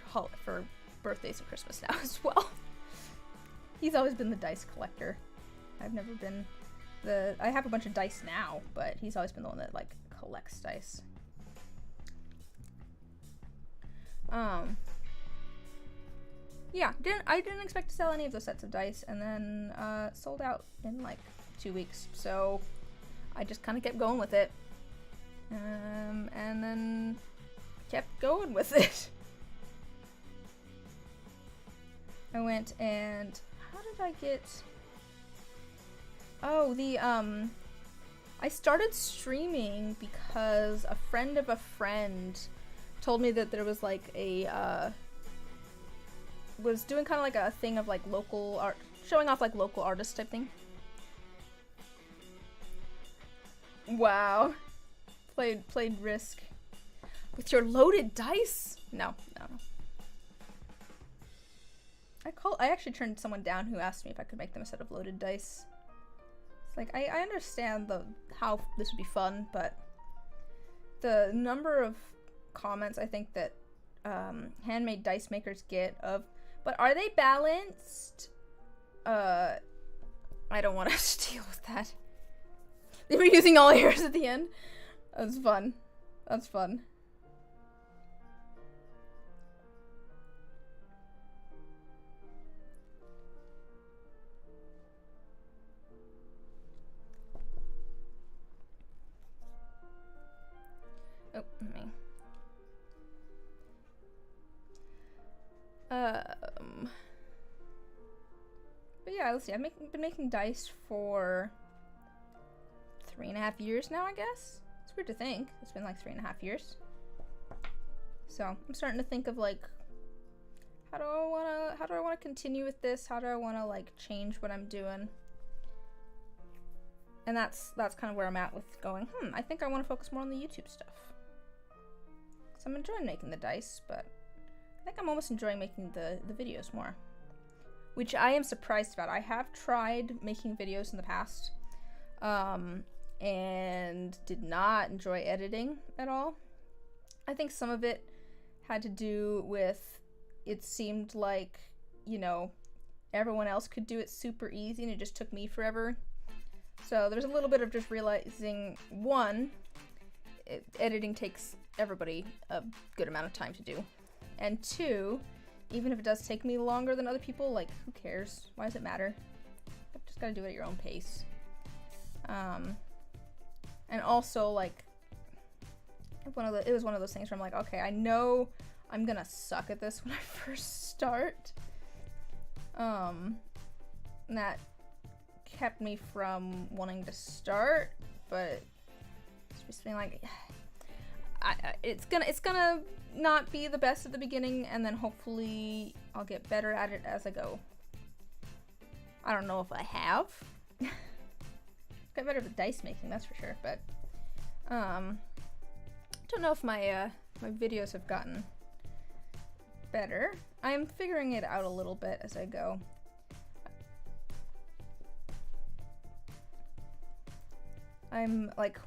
birthdays and Christmas now as well. He's always been the dice collector. I've never been I have a bunch of dice now, but he's always been the one that like collects dice. Yeah, I didn't expect to sell any of those sets of dice, and then sold out in like 2 weeks, so I just kind of kept going with it. And then kept going with it. I went and how did I get? Oh, I started streaming because a friend of a friend told me that there was like was doing kind of like a thing of like local art, showing off like local artists type thing. Wow. Played Risk with your loaded dice? No. I actually turned someone down who asked me if I could make them a set of loaded dice. It's like, I understand how this would be fun, but the number of comments I think that handmade dice makers get but are they balanced? I don't want to deal with that. They were using all airs at the end. That's fun. That's fun. Oh, me. But yeah, yeah, let's see. I've been making dice for 3.5 years now, I guess. It's weird to think. It's been like 3.5 years. So I'm starting to think of like, how do I wanna continue with this? How do I wanna like change what I'm doing? And that's kind of where I'm at with going, I think I want to focus more on the YouTube stuff. So I'm enjoying making the dice, but I think I'm almost enjoying making the videos more. Which I am surprised about. I have tried making videos in the past, and did not enjoy editing at all. I think some of it had to do with, it seemed like, you know, everyone else could do it super easy and it just took me forever. So there's a little bit of just realizing, one, editing takes everybody a good amount of time to do. And two, even if it does take me longer than other people, like, who cares? Why does it matter? You just gotta do it at your own pace. And also, like, it was one of those things where I'm like, okay, I know I'm gonna suck at this when I first start. And that kept me from wanting to start, but it's just being like, it's gonna not be the best at the beginning, and then hopefully I'll get better at it as I go. I don't know if I have. Got better with dice making, that's for sure, but don't know if my my videos have gotten better. I'm figuring it out a little bit as I go. I'm like,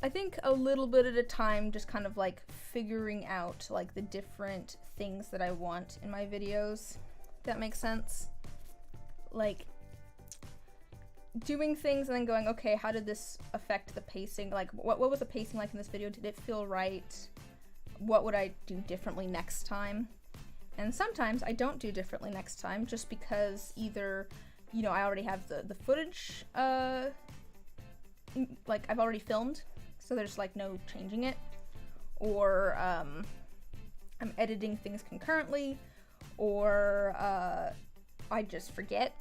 I think a little bit at a time, just kind of like figuring out like the different things that I want in my videos, if that makes sense. Like doing things and then going, okay, how did this affect the pacing? Like what was the pacing like in this video? Did it feel right? What would I do differently next time? And sometimes I don't do differently next time just because either, you know, I already have the footage, like I've already filmed, so there's like no changing it, or I'm editing things concurrently, or I just forget,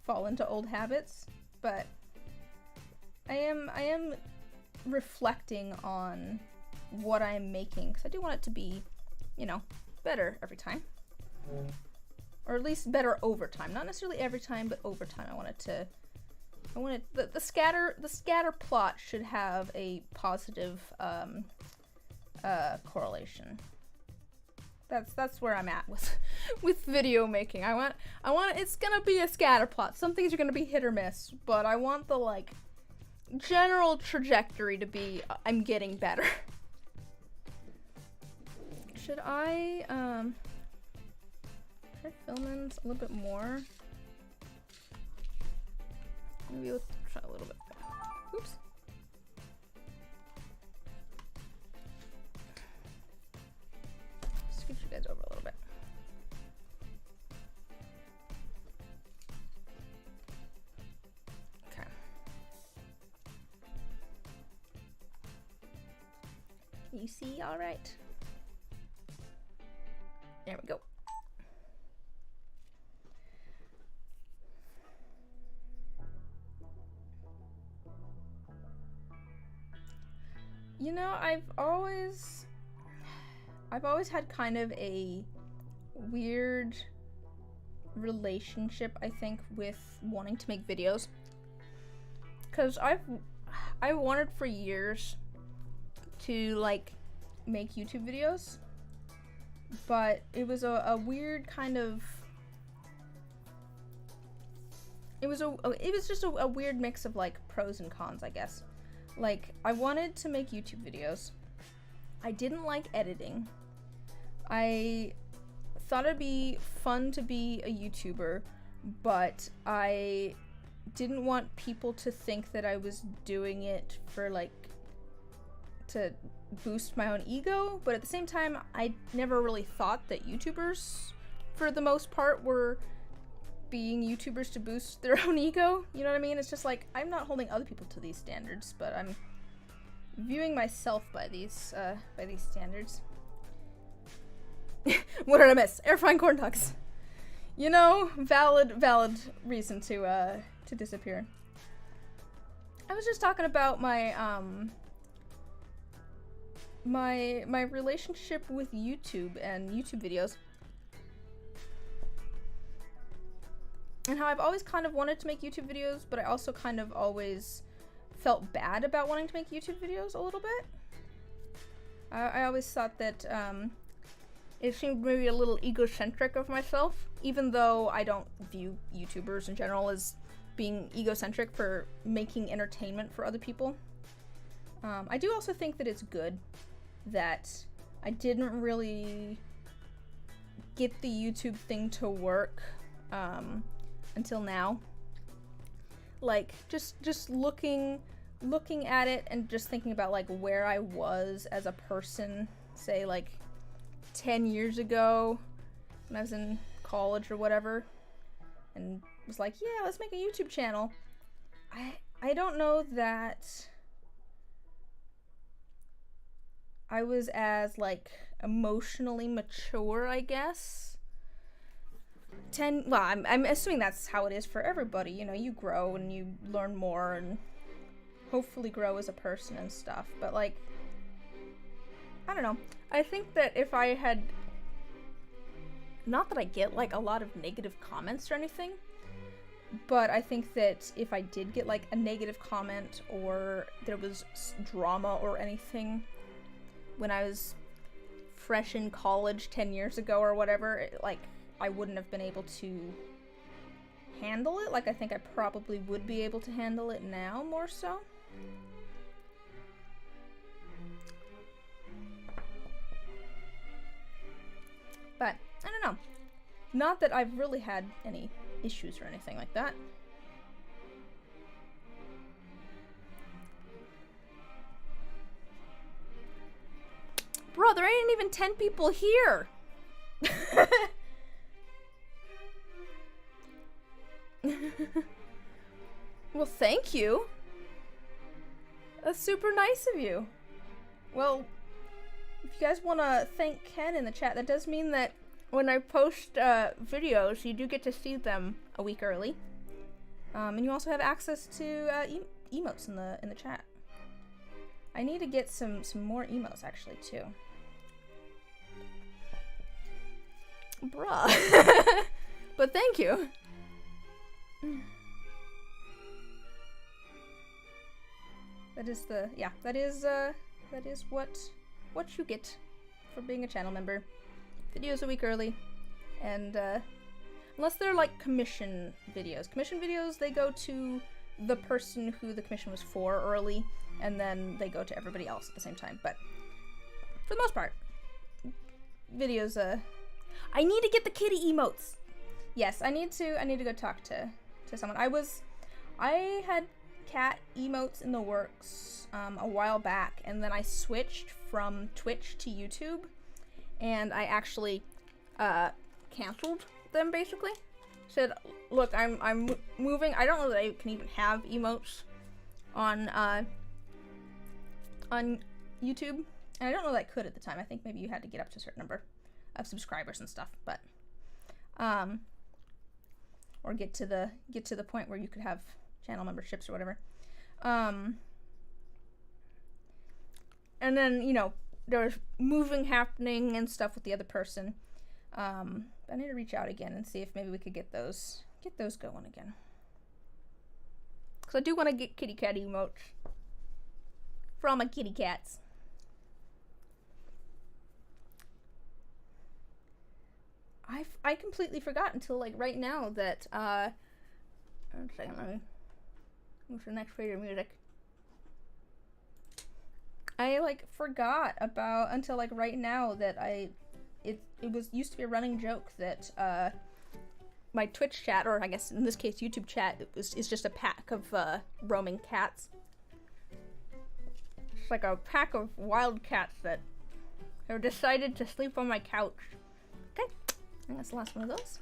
fall into old habits. But I am reflecting on what I'm making, because I do want it to be, you know, better every time, or at least better over time. Not necessarily every time, but over time. I want the scatter plot should have a positive correlation. That's where I'm at with video making. I want it's gonna be a scatter plot. Some things are gonna be hit or miss, but I want the like general trajectory to be I'm getting better. Should I try filming a little bit more? Maybe we'll try a little bit more. Oops. Scooch you guys over a little bit. Okay. You see all right? There we go. You know, I've always had kind of a weird relationship, I think, with wanting to make videos. 'Cause I wanted for years to like make YouTube videos, but it was a weird kind of, it was just a weird mix of like pros and cons, I guess. Like, I wanted to make YouTube videos. I didn't like editing. I thought it'd be fun to be a YouTuber, but I didn't want people to think that I was doing it for like to boost my own ego, but at the same time I never really thought that YouTubers for the most part were being YouTubers to boost their own ego. You know what I mean? It's just like, I'm not holding other people to these standards, but I'm viewing myself by these standards. What did I miss? Air frying corn dogs. You know, valid reason to disappear. I was just talking about my my relationship with YouTube and YouTube videos. And how I've always kind of wanted to make YouTube videos, but I also kind of always felt bad about wanting to make YouTube videos a little bit. I always thought that it seemed maybe a little egocentric of myself, even though I don't view YouTubers in general as being egocentric for making entertainment for other people. I do also think that it's good that I didn't really get the YouTube thing to work until now. Like, just looking at it and just thinking about like where I was as a person, say like 10 years ago when I was in college or whatever, and was like, yeah, let's make a YouTube channel. I don't know that I was as like emotionally mature, I guess. Well, I'm assuming that's how it is for everybody. You know, you grow and you learn more and hopefully grow as a person and stuff. But like, I don't know. I think that if I had, not that I get like a lot of negative comments or anything, but I think that if I did get like a negative comment or there was drama or anything when I was fresh in college 10 years ago or whatever, like, I wouldn't have been able to handle it. Like, I think I probably would be able to handle it now more so. But, I don't know. Not that I've really had any issues or anything like that. Bro, there ain't even 10 people here! Well, thank you. That's super nice of you. Well, if you guys want to thank Ken in the chat, that does mean that when I post videos, you do get to see them a week early. And you also have access to emotes in the chat. I need to get some more emotes actually too. Bruh. But thank you. That is what you get for being a channel member. Videos a week early, and unless they're like commission videos, they go to the person who the commission was for early, and then they go to everybody else at the same time. But for the most part, videos. I need to get the kitty emotes. Yes, I need to go talk to someone. I had cat emotes in the works a while back, and then I switched from Twitch to YouTube, and I actually canceled them basically. Said, look, I'm moving. I don't know that I can even have emotes on YouTube, and I don't know that I could at the time. I think maybe you had to get up to a certain number of subscribers and stuff, but or get to the point where you could have channel memberships or whatever. And then, you know, there was moving happening and stuff with the other person. I need to reach out again and see if maybe we could get those going again. Because I do want to get kitty cat emotes for all my kitty cats. I completely forgot until like right now that one second, let me move to the next page of music. I like forgot about until like right now that it was used to be a running joke that my Twitch chat, or I guess in this case YouTube chat, is just a pack of roaming cats. It's like a pack of wild cats that have decided to sleep on my couch. Okay, I think that's the last one of those.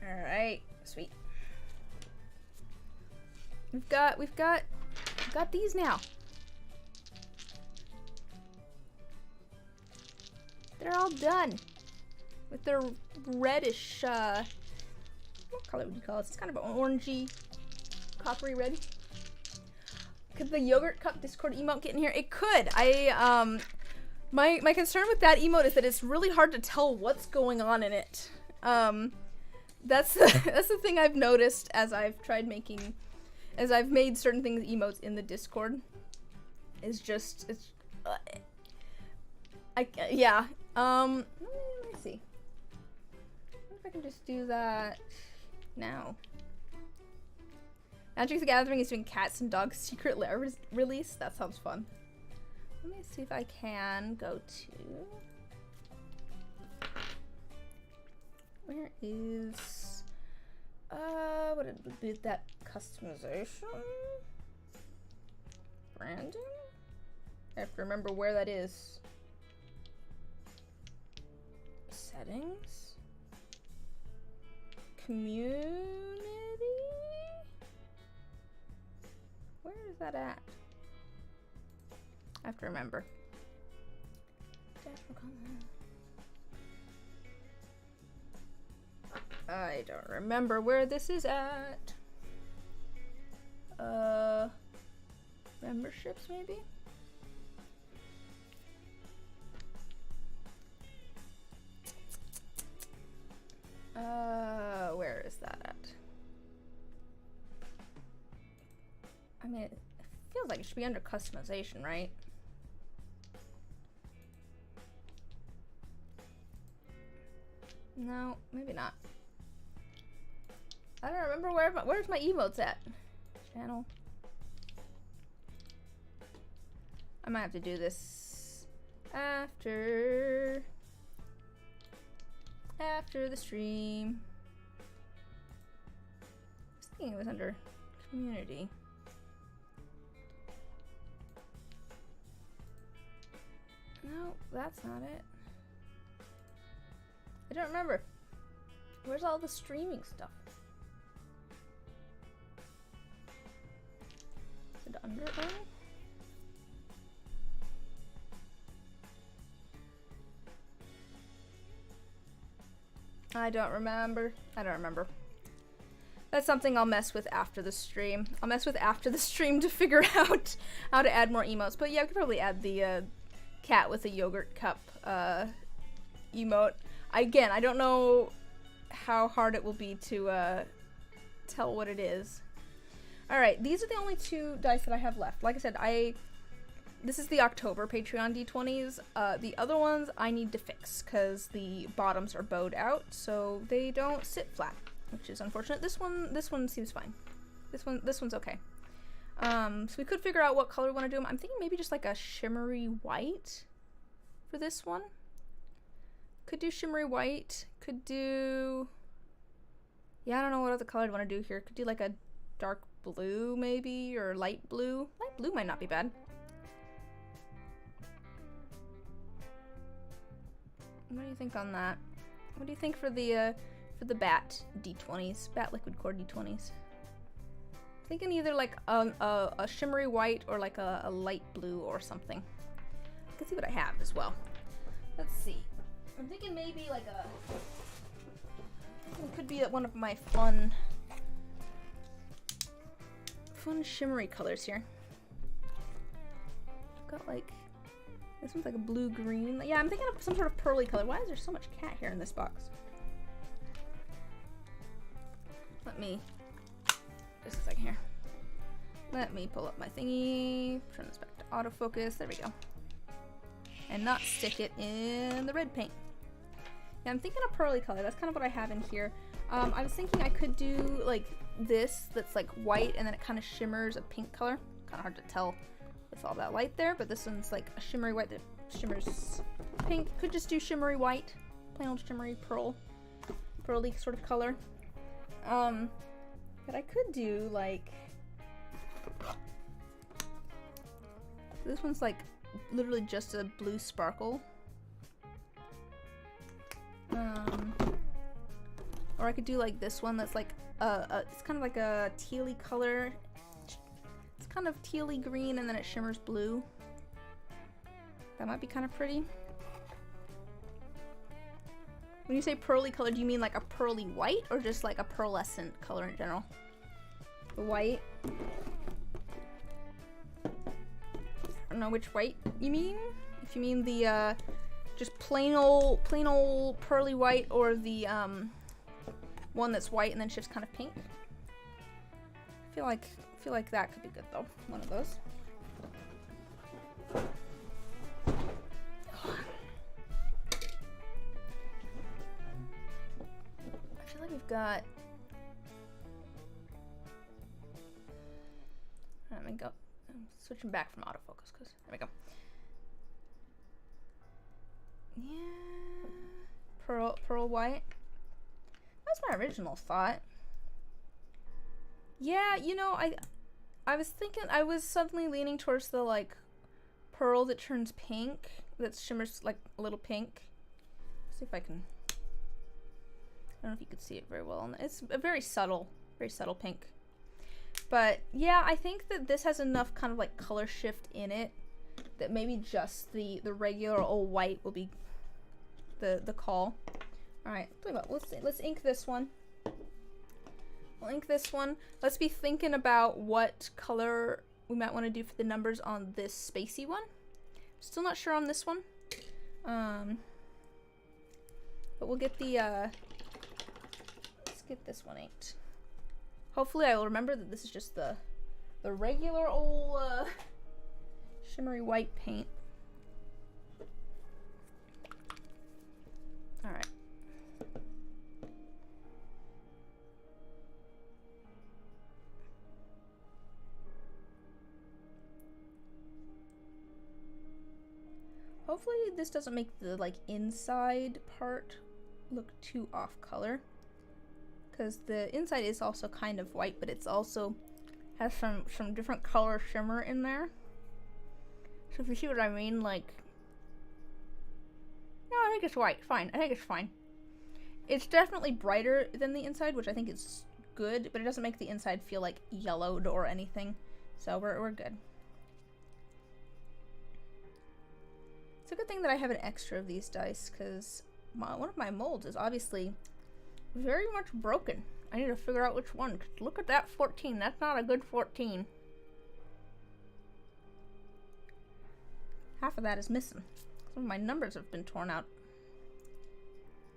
Alright, sweet. We've got these now. They're all done. With their reddish, what color would you call it? It's kind of an orangey, coppery red. Could the yogurt cup Discord emote get in here? It could. My concern with that emote is that it's really hard to tell what's going on in it. That's the thing I've noticed as I've made certain things emotes in the Discord. Yeah. Let me see. What if I can just do that now? Magic the Gathering is doing cats and dogs secret lair release. That sounds fun. Let me see if I can go to... Where is... what would be that customization? Branding? I have to remember where that is. Settings? Community? Where is that at? I have to remember. I don't remember where this is at. Memberships maybe? Where is that at? I mean, it feels like it should be under customization, right? No, maybe not. I don't remember where's my emotes at. Channel. I might have to do this after the stream. I was thinking it was under community. No, that's not it. I don't remember. Where's all the streaming stuff? Is it under it? I don't remember. That's something I'll mess with after the stream. To figure out how to add more emotes. But yeah, we could probably add the cat with a yogurt cup emote. Again, I don't know how hard it will be to tell what it is. Alright, these are the only two dice that I have left. Like I said, this is the October Patreon D20s. The other ones I need to fix because the bottoms are bowed out, so they don't sit flat, which is unfortunate. This one seems fine. This one's okay. So we could figure out what color we want to do them. I'm thinking maybe just like a shimmery white for this one. Could do shimmery white. Could do... Yeah, I don't know what other color I'd want to do here. Could do like a dark blue maybe, or light blue. Light blue might not be bad. What do you think on that? What do you think for the bat D20s? Bat liquid core D20s. Thinking either like a shimmery white or like a light blue or something. I can see what I have as well. Let's see. I'm thinking maybe like it could be one of my fun shimmery colors here. I've got like, this one's like a blue-green. Yeah, I'm thinking of some sort of pearly color. Why is there so much cat hair in this box? Let me, just a second here. Let me pull up my thingy, turn this back to autofocus. There we go. And not stick it in the red paint. Yeah, I'm thinking of pearly color. That's kind of what I have in here. I was thinking I could do like this that's like white and then it kind of shimmers a pink color. Kind of hard to tell with all that light there, but this one's like a shimmery white that shimmers pink. Could just do shimmery white, plain old shimmery pearly sort of color. But I could do like, this one's like literally just a blue sparkle. Or I could do like this one that's like it's kind of like a tealy color. It's kind of tealy green and then it shimmers blue. That might be kind of pretty. When you say pearly color, do you mean like a pearly white or just like a pearlescent color in general? The white? I don't know which white you mean. If you mean the just plain old pearly white, or the one that's white and then shifts kind of pink. I feel like that could be good though. One of those. I feel like we've got. Let me go. I'm switching back from autofocus because there we go. Yeah, pearl white. That's my original thought. Yeah, you know, I was thinking, I was suddenly leaning towards the like pearl that turns pink, that shimmers like a little pink. Let's see if I can. I don't know if you could see it very well. It's a very subtle pink. But yeah, I think that this has enough kind of like color shift in it that maybe just the regular old white will be the call. All right, let's ink this one. We'll ink this one. Let's be thinking about what color we might want to do for the numbers on this spacey one. Still not sure on this one. But we'll get the let's get this one inked. Hopefully I will remember that this is just the regular old shimmery white paint. All right. Hopefully this doesn't make the like inside part look too off color, because the inside is also kind of white, but it's also has some different color shimmer in there. So if you see what I mean, like, no, I think it's white. Fine. I think it's fine. It's definitely brighter than the inside, which I think is good, but it doesn't make the inside feel like yellowed or anything. So we're good. It's a good thing that I have an extra of these dice, because one of my molds is obviously very much broken. I need to figure out which one. Look at that 14. That's not a good 14. Half of that is missing. Some of my numbers have been torn out.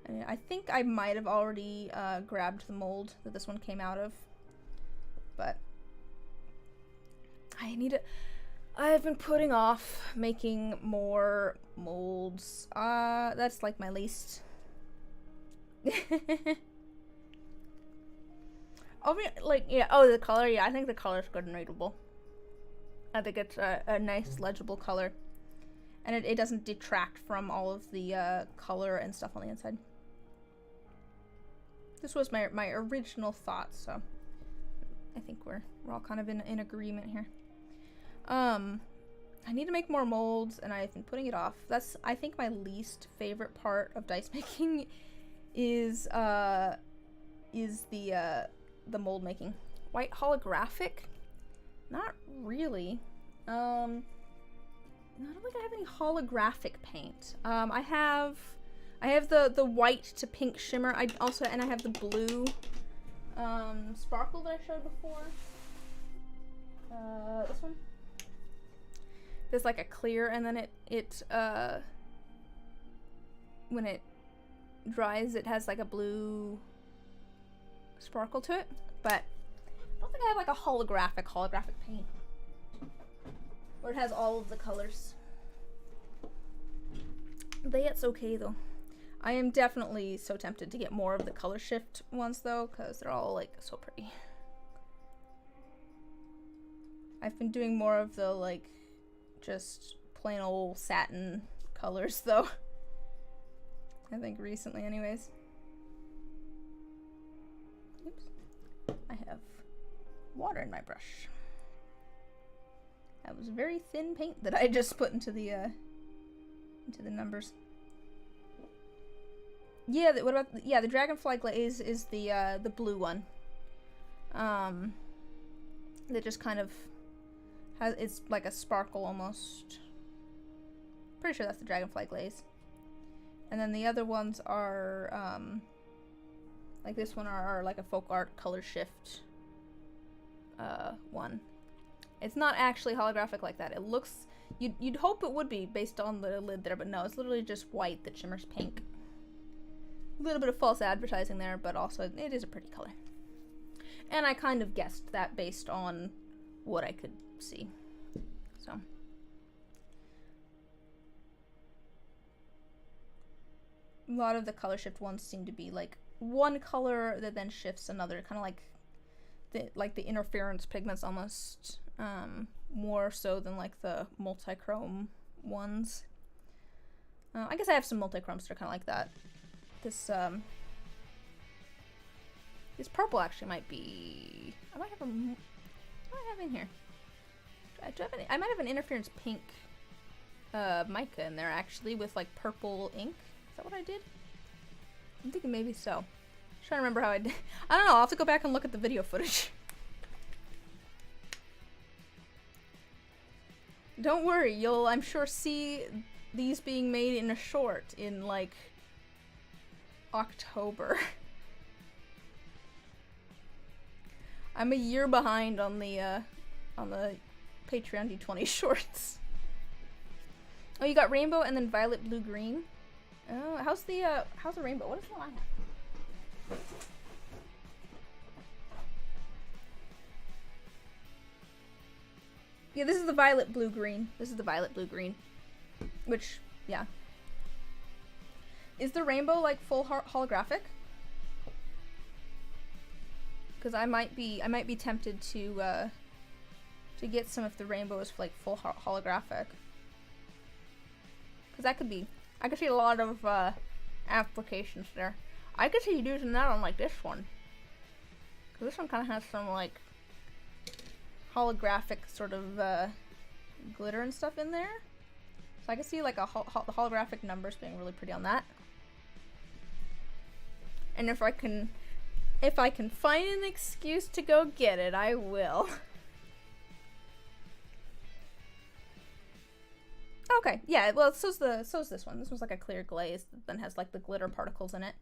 And I think I might have already grabbed the mold that this one came out of. But I need to... I've been putting off making more molds. That's like my least. I mean, like, yeah, oh, the color, yeah, I think the color's good and readable. I think it's a nice, legible color. And it doesn't detract from all of the color and stuff on the inside. This was my original thought, so I think we're all kind of in agreement here. I need to make more molds, and I've been putting it off. That's, I think, my least favorite part of dice making is the mold making. White holographic? Not really. I don't think I have any holographic paint. I have the white to pink shimmer. I have the blue sparkle that I showed before. This one. There's like a clear, and then it when it dries, it has like a blue sparkle to it. But I don't think I have like a holographic paint where it has all of the colors. But it's okay though. I am definitely so tempted to get more of the color shift ones though, because they're all like so pretty. I've been doing more of the like just plain old satin colors though. I think recently anyways. Oops. I have water in my brush. That was very thin paint that I just put into the numbers. Yeah, what about the Dragonfly Glaze is the blue one. That just kind of has, it's like a sparkle almost. Pretty sure that's the Dragonfly Glaze. And then the other ones are, like this one are like a folk art color shift one. It's not actually holographic like that. It looks, you'd hope it would be based on the lid there, but no, it's literally just white that shimmers pink. A little bit of false advertising there, but also it is a pretty color. And I kind of guessed that based on what I could see. So. A lot of the color shift ones seem to be like one color that then shifts another, kind of like the interference pigments almost, more so than like the multichrome ones. I guess I have some multichromes that are kind of like that. This purple actually might be. I might have in here? Do I have any? I might have an interference pink mica in there actually with like purple ink. Is that what I did? I'm thinking maybe so. I'm trying to remember how I did. I don't know. I'll have to go back and look at the video footage. Don't worry, you'll, I'm sure, see these being made in a short in like October. I'm a year behind on the Patreon D20 shorts. Oh, you got rainbow and then violet, blue, green. Oh, how's the rainbow? What is the one I have? Yeah, this is the violet, blue, green. This is the violet, blue, green. Which, yeah. Is the rainbow like full holographic? Because I might be tempted to get some if the rainbow is like full holographic. Because that could be. I could see a lot of applications there. I could see you using that on like this one. Because this one kind of has some like holographic sort of glitter and stuff in there. So I could see like the holographic numbers being really pretty on that. And if I can find an excuse to go get it, I will. Okay, yeah, well, so's this one. This one's like a clear glaze that then has like the glitter particles in it.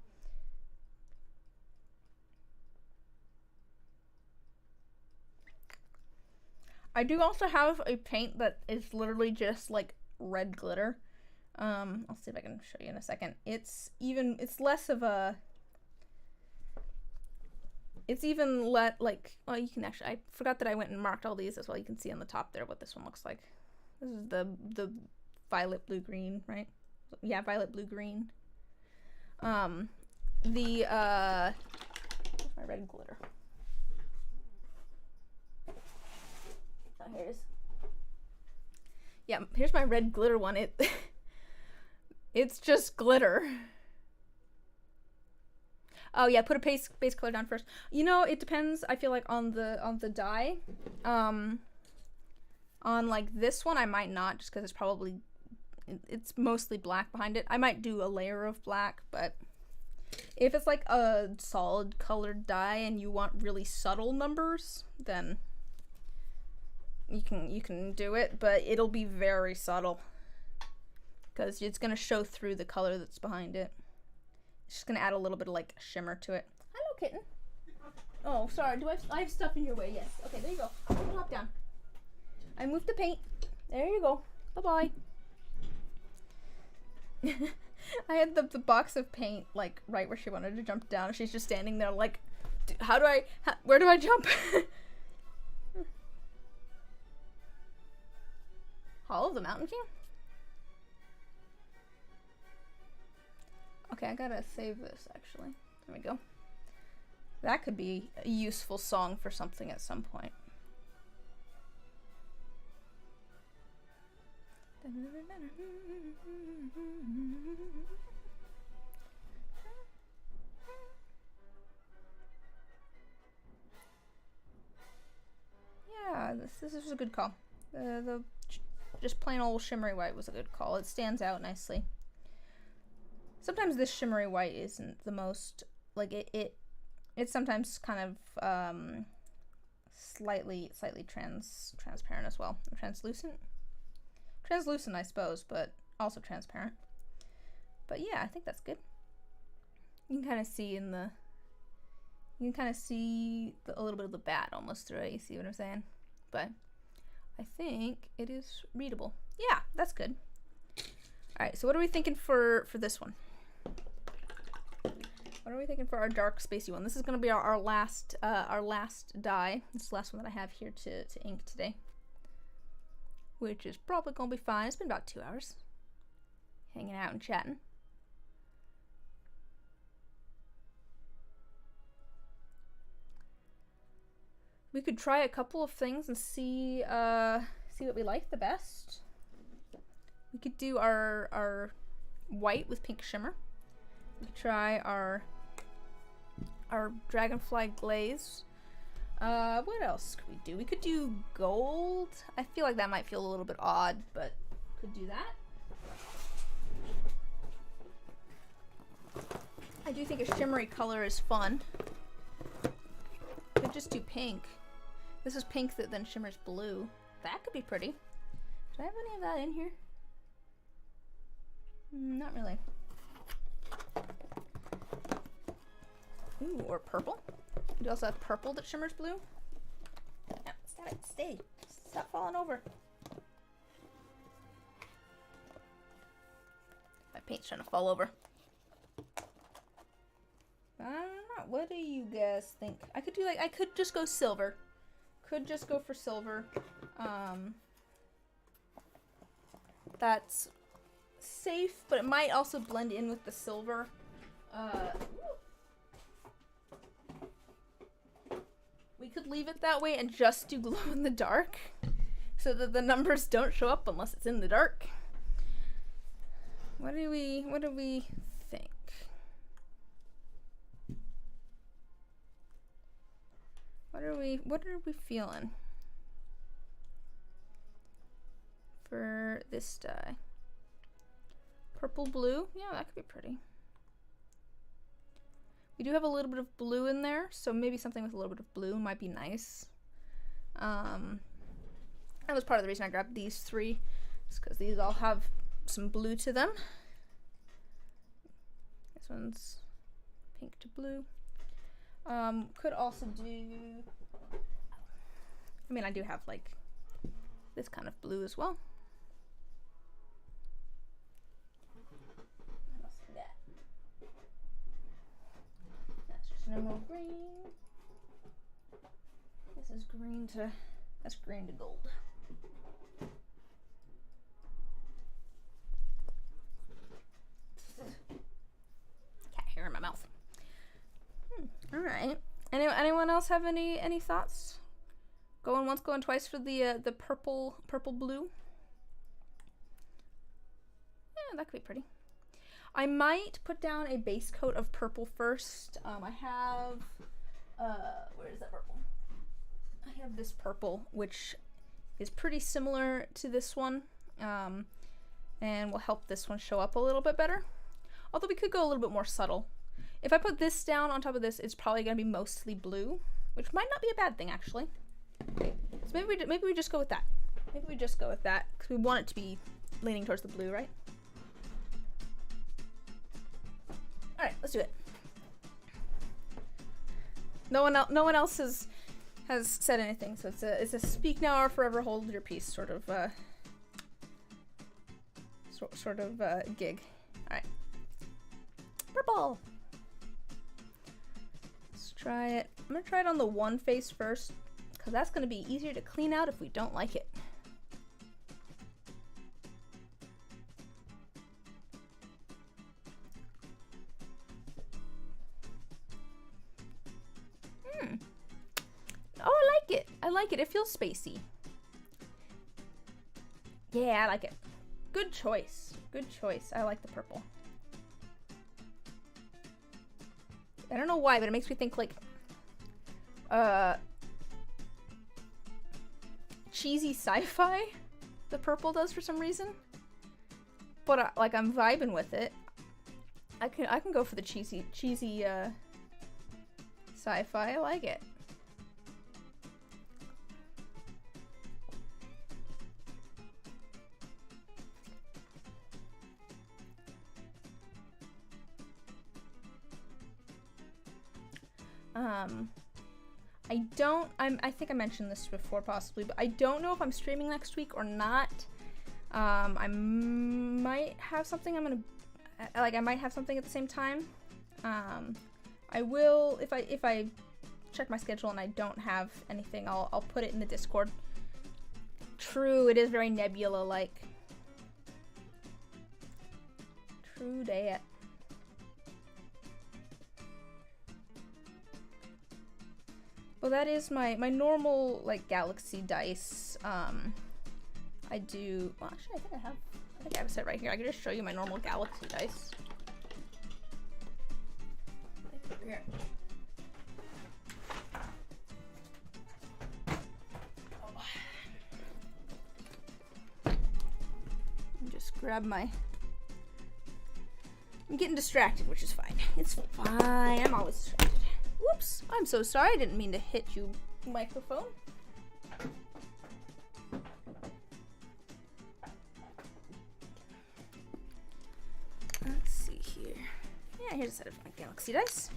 I do also have a paint that is literally just like red glitter. I'll see if I can show you in a second. It's less of a, it's even like, well, you can actually, I forgot that I went and marked all these as well. You can see on the top there what this one looks like. This is the violet, blue, green, right? Yeah, violet, blue, green. Where's my red glitter? Oh, here it is. Yeah, here's my red glitter one. It's just glitter. Oh yeah, put a base color down first. You know, it depends, I feel like, on the dye. On like this one I might not, just because it's mostly black behind it. I might do a layer of black, but if it's like a solid colored dye and you want really subtle numbers, then you can do it, but it'll be very subtle because it's gonna show through the color that's behind it. It's just gonna add a little bit of like shimmer to it. Hello, kitten. Oh, sorry. I have stuff in your way? Yes. Okay, there you go. Hop down. I moved the paint. There you go. Bye-bye. I had the box of paint like right where she wanted to jump down. She's just standing there like, where do I jump? Hall of the Mountain King? Okay, I gotta save this actually. There we go. That could be a useful song for something at some point. Yeah, this was a good call. The just plain old shimmery white was a good call. It stands out nicely. Sometimes this shimmery white isn't the most, like, it's sometimes kind of slightly transparent as well. Translucent, I suppose, but also transparent. But yeah, I think that's good. You can kind of see in the, you can kind of see a little bit of the bat almost through it. You see what I'm saying? But I think it is readable. Yeah, that's good. All right, so what are we thinking for this one? What are we thinking for our dark spacey one? This is gonna be our last die. This is the last one that I have here to ink today, which is probably gonna be fine. It's been about 2 hours hanging out and chatting. We could try a couple of things and see what we like the best. We could do our white with pink shimmer. We could try our dragonfly glaze. What else could we do? We could do gold. I feel like that might feel a little bit odd, but could do that. I do think a shimmery color is fun. Could just do pink. This is pink that then shimmers blue. That could be pretty. Do I have any of that in here? Not really. Ooh, or purple. You also have purple that shimmers blue. Yeah, stop it. Stay. Stop falling over. My paint's trying to fall over. I don't know. What do you guys think? I could do like, I could just go silver. Could just go for silver. That's safe, but it might also blend in with the silver. We could leave it that way and just do glow in the dark so that the numbers don't show up unless it's in the dark. What do we think? What are we feeling for this dye? Purple blue? Yeah, that could be pretty. We do have a little bit of blue in there, so maybe something with a little bit of blue might be nice. That was part of the reason I grabbed these three, is because these all have some blue to them. This one's pink to blue. Could also do, I mean, I do have like this kind of blue as well. What else we got? That's just normal green. This is green to, that's green to gold. Cat hair in my mouth. All right. Anyone else have any thoughts? Going once, going twice for the purple blue. Yeah, that could be pretty. I might put down a base coat of purple first. I have where is that purple? I have this purple, which is pretty similar to this one, and will help this one show up a little bit better. Although we could go a little bit more subtle. If I put this down on top of this, it's probably going to be mostly blue, which might not be a bad thing, actually. So maybe we just go with that. Maybe we just go with that, because we want it to be leaning towards the blue, right? Alright, let's do it. No one else has said anything, so it's a speak now or forever hold your peace sort of gig. Alright. Purple! Try it. I'm gonna try it on the one face first, because that's gonna be easier to clean out if we don't like it. Oh, I like it. I like it. It feels spacey. Yeah, I like it. Good choice. Good choice. I like the purple. I don't know why, but it makes me think like cheesy sci-fi. The purple does for some reason, but like I'm vibing with it. I can go for the cheesy sci-fi. I like it. I think I mentioned this before possibly, but I don't know if I'm streaming next week or not. I might have something I might have something at the same time. I will, if I check my schedule and I don't have anything, I'll put it in the Discord. True, it is very Nebula-like. True that. Well, that is my normal, like, Galaxy Dice. I do, well, actually, I think I have it set right here. I can just show you my normal Galaxy Dice. Here. Just grab my... I'm getting distracted, which is fine. It's fine. I'm always distracted. Whoops. I'm so sorry. I didn't mean to hit you, microphone. Let's see here. Yeah, here's a set of my Galaxy Dice.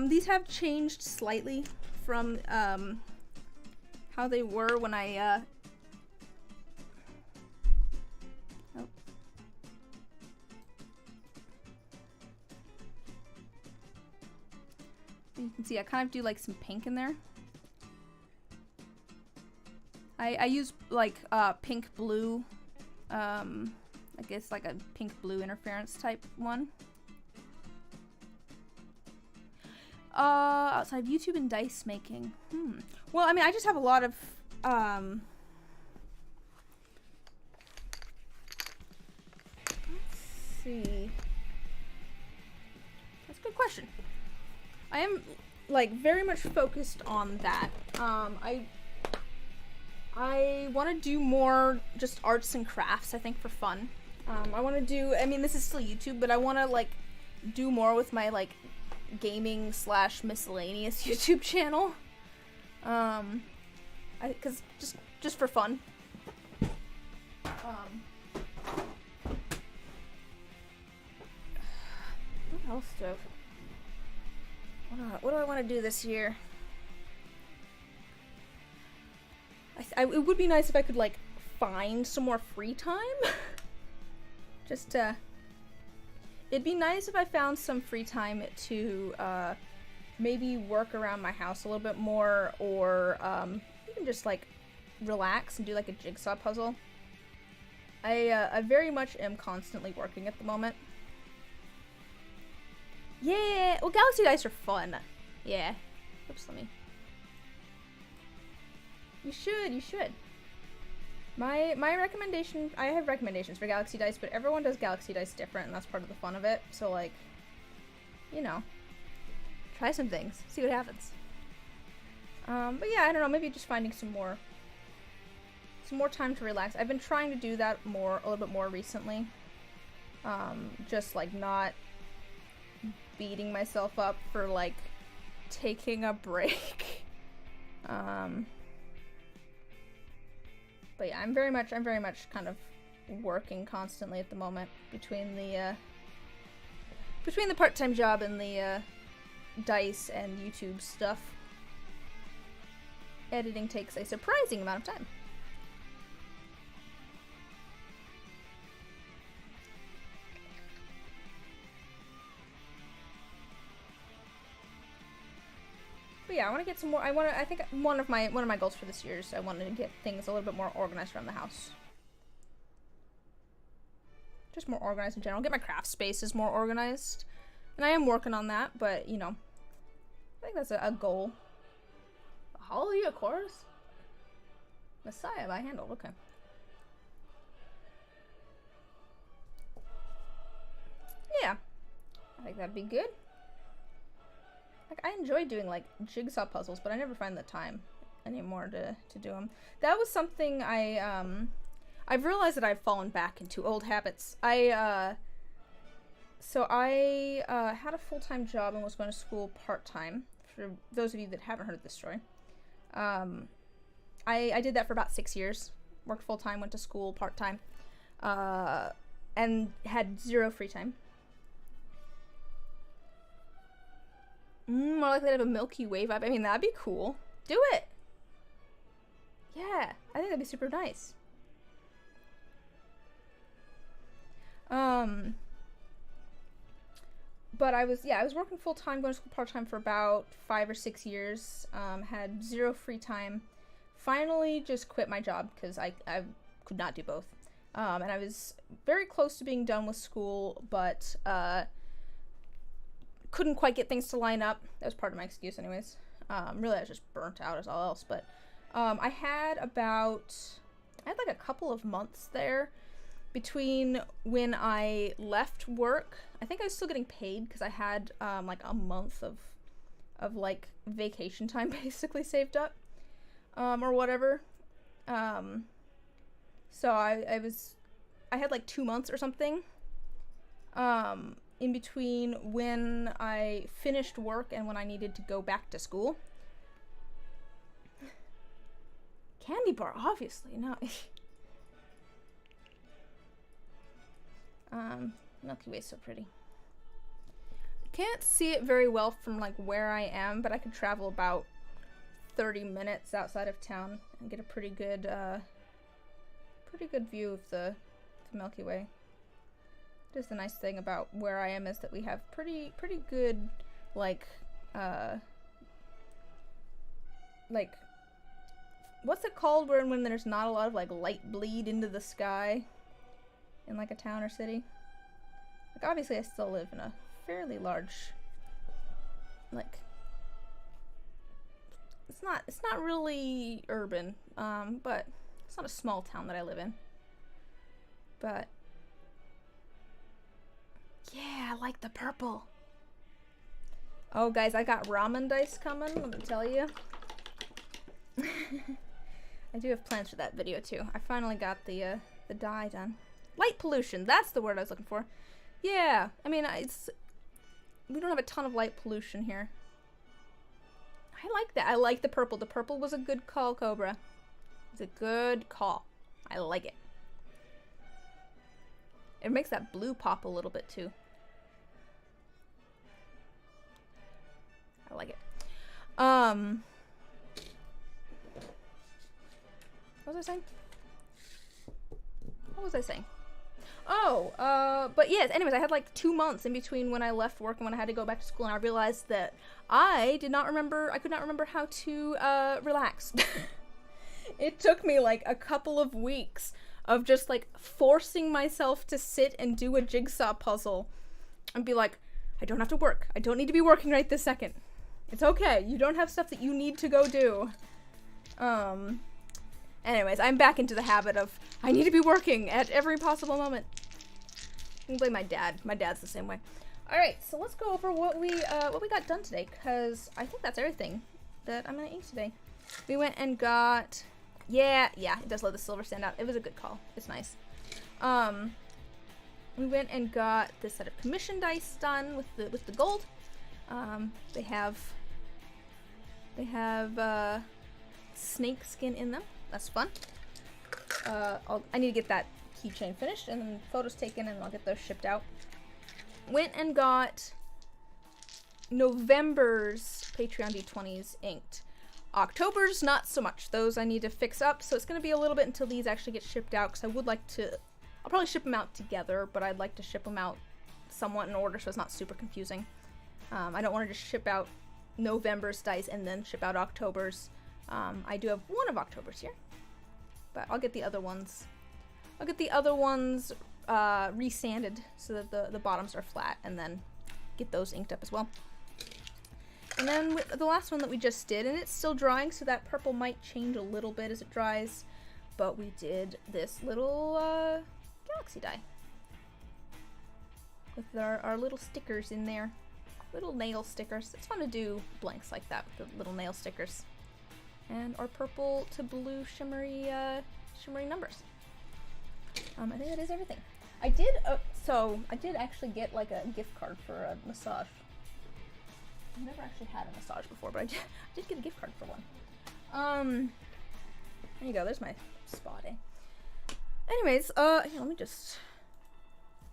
These have changed slightly from how they were when I oh. You can see I kind of do like some pink in there. I use like pink blue, I guess like a pink blue interference type one. Outside of YouTube and dice making. Well, I mean, I just have a lot of, let's see. That's a good question. I am, like, very much focused on that. I want to do more just arts and crafts, I think, for fun. I want to do, I mean, this is still YouTube, but I want to, like, do more with my, like, gaming / miscellaneous YouTube channel. Cause just for fun. What else what do I want to do this year? It would be nice if I could, like, find some more free time. Just, it'd be nice if I found some free time to, maybe work around my house a little bit more, or, even just, like, relax and do, like, a jigsaw puzzle. I very much am constantly working at the moment. Yeah! Well, Galaxy Dice are fun. Yeah. Oops, let me... You should. My recommendation, I have recommendations for Galaxy Dice, but everyone does Galaxy Dice different, and that's part of the fun of it. So, like, you know, try some things, see what happens. But yeah, I don't know, maybe just finding some more time to relax. I've been trying to do that a little bit more recently. Just, like, not beating myself up for, like, taking a break. But yeah, I'm very much kind of working constantly at the moment between the part-time job and the dice and YouTube stuff. Editing takes a surprising amount of time. But yeah, I want to get some more. I think one of my goals for this year is I wanted to get things a little bit more organized around the house. Just more organized in general. Get my craft spaces more organized, and I am working on that. But you know, I think that's a goal. Hallelujah chorus. Messiah by Handel. Okay. Yeah, I think that'd be good. Like, I enjoy doing, like, jigsaw puzzles, but I never find the time anymore to do them. That was something I've realized that I've fallen back into old habits. So I had a full-time job and was going to school part-time, for those of you that haven't heard this story. I did that for about 6 years. Worked full-time, went to school part-time, and had zero free time. more likely to have a Milky Way vibe. I mean, that'd be cool. Do it. Yeah, I think that'd be super nice. But I was working full time, going to school part time for about 5 or 6 years. Had zero free time. Finally, just quit my job because I could not do both. And I was very close to being done with school, but couldn't quite get things to line up. That was part of my excuse, anyways. Really, I was just burnt out as all else. But I had like a couple of months there between when I left work. I think I was still getting paid because I had like a month of like vacation time basically saved up, or whatever. So I had like 2 months or something in between when I finished work and when I needed to go back to school. Candy bar, obviously, no. Milky Way's so pretty. Can't see it very well from like where I am, but I could travel about 30 minutes outside of town and get a pretty good view of the Milky Way. Just the nice thing about where I am is that we have pretty good like what's it called when there's not a lot of like light bleed into the sky in like a town or city? Like obviously I still live in a fairly large, like it's not really urban, but it's not a small town that I live in. But yeah, I like the purple. Oh guys, I got ramen dice coming, let me tell you. I do have plans for that video too. I finally got the dye done. Light pollution, that's the word I was looking for. Yeah, I mean, we don't have a ton of light pollution here. I like that. I like the purple. The purple was a good call, Cobra. It's a good call. I like it. It makes that blue pop a little bit too. I like it. What was I saying? What was I saying? Oh, but yes, anyways, I had like 2 months in between when I left work and when I had to go back to school, and I realized that I could not remember how to, relax. It took me like a couple of weeks of just like forcing myself to sit and do a jigsaw puzzle and be like, I don't have to work. I don't need to be working right this second. It's okay. You don't have stuff that you need to go do. Anyways, I'm back into the habit of I need to be working at every possible moment. I can blame my dad. My dad's the same way. All right, so let's go over what we got done today, because I think that's everything that I'm gonna eat today. We went and got, yeah, it does let the silver stand out. It was a good call. It's nice. We went and got this set of commission dice done with the gold. They have snake skin in them. That's fun. I need to get that keychain finished and then photos taken, and I'll get those shipped out. Went and got November's Patreon D20s inked. October's not so much. Those I need to fix up, so it's going to be a little bit until these actually get shipped out, because I would like to, I'll probably ship them out together, but I'd like to ship them out somewhat in order so it's not super confusing. I don't want to just ship out November's dice and then ship out October's. I do have one of October's here, but I'll get the other ones. Resanded so that the bottoms are flat, and then get those inked up as well. And then with the last one that we just did, and it's still drying, so that purple might change a little bit as it dries, but we did this little galaxy die with our little stickers in there. Little nail stickers. It's fun to do blanks like that with the little nail stickers. And our purple to blue shimmery numbers. I think that is everything. I did actually get like a gift card for a massage. I've never actually had a massage before, but I did get a gift card for one. There you go. There's my spa day. Anyways, here, let me just.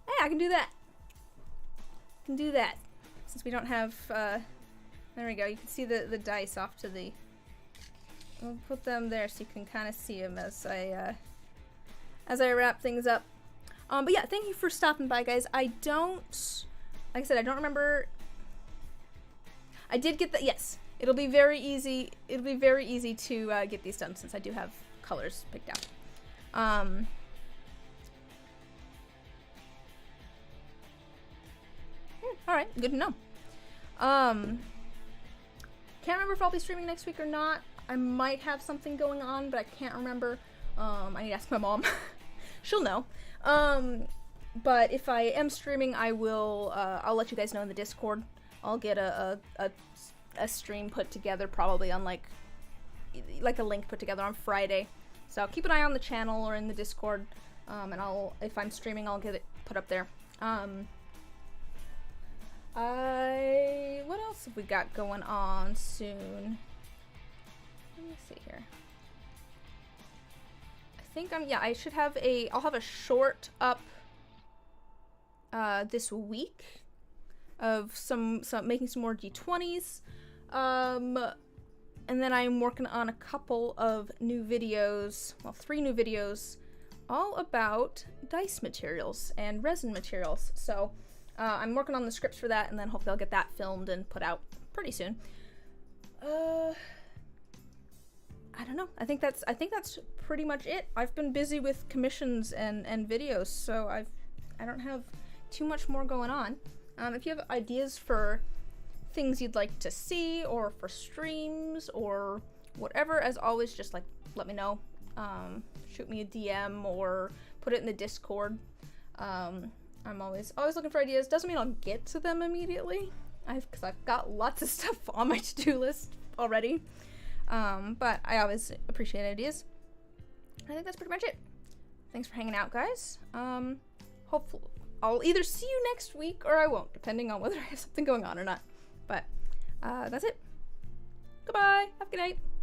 Hey, I can do that. Since we don't have There we go. You can see the dice off to the... We'll put them there so you can kind of see them as I wrap things up. But yeah, thank you for stopping by, guys. Like I said, I don't remember. I did get that. Yes, it'll be very easy. It'll be very easy to get these done since I do have colors picked out. All right, good to know. Can't remember if I'll be streaming next week or not. I might have something going on, but I can't remember. I need to ask my mom. She'll know. But if I am streaming, I will, I'll let you guys know in the Discord. I'll get a stream put together, probably on like a link put together on Friday. So keep an eye on the channel or in the Discord, and if I'm streaming, I'll get it put up there. What else have we got going on soon? Let me see here. I think I should have I'll have a short up this week of some making some more D20s. And then I'm working on a couple of new videos, well, 3 new videos, all about dice materials and resin materials. So I'm working on the scripts for that, and then hopefully I'll get that filmed and put out pretty soon. I don't know. I think that's pretty much it. I've been busy with commissions and videos, so I don't have too much more going on. If you have ideas for things you'd like to see, or for streams, or whatever, as always, just like let me know. Shoot me a DM or put it in the Discord. I'm always looking for ideas. Doesn't mean I'll get to them immediately, because I've got lots of stuff on my to-do list already. But I always appreciate ideas. I think that's pretty much it. Thanks for hanging out, guys. Hopefully I'll either see you next week or I won't, depending on whether I have something going on or not. But that's it. Goodbye. Have a good night.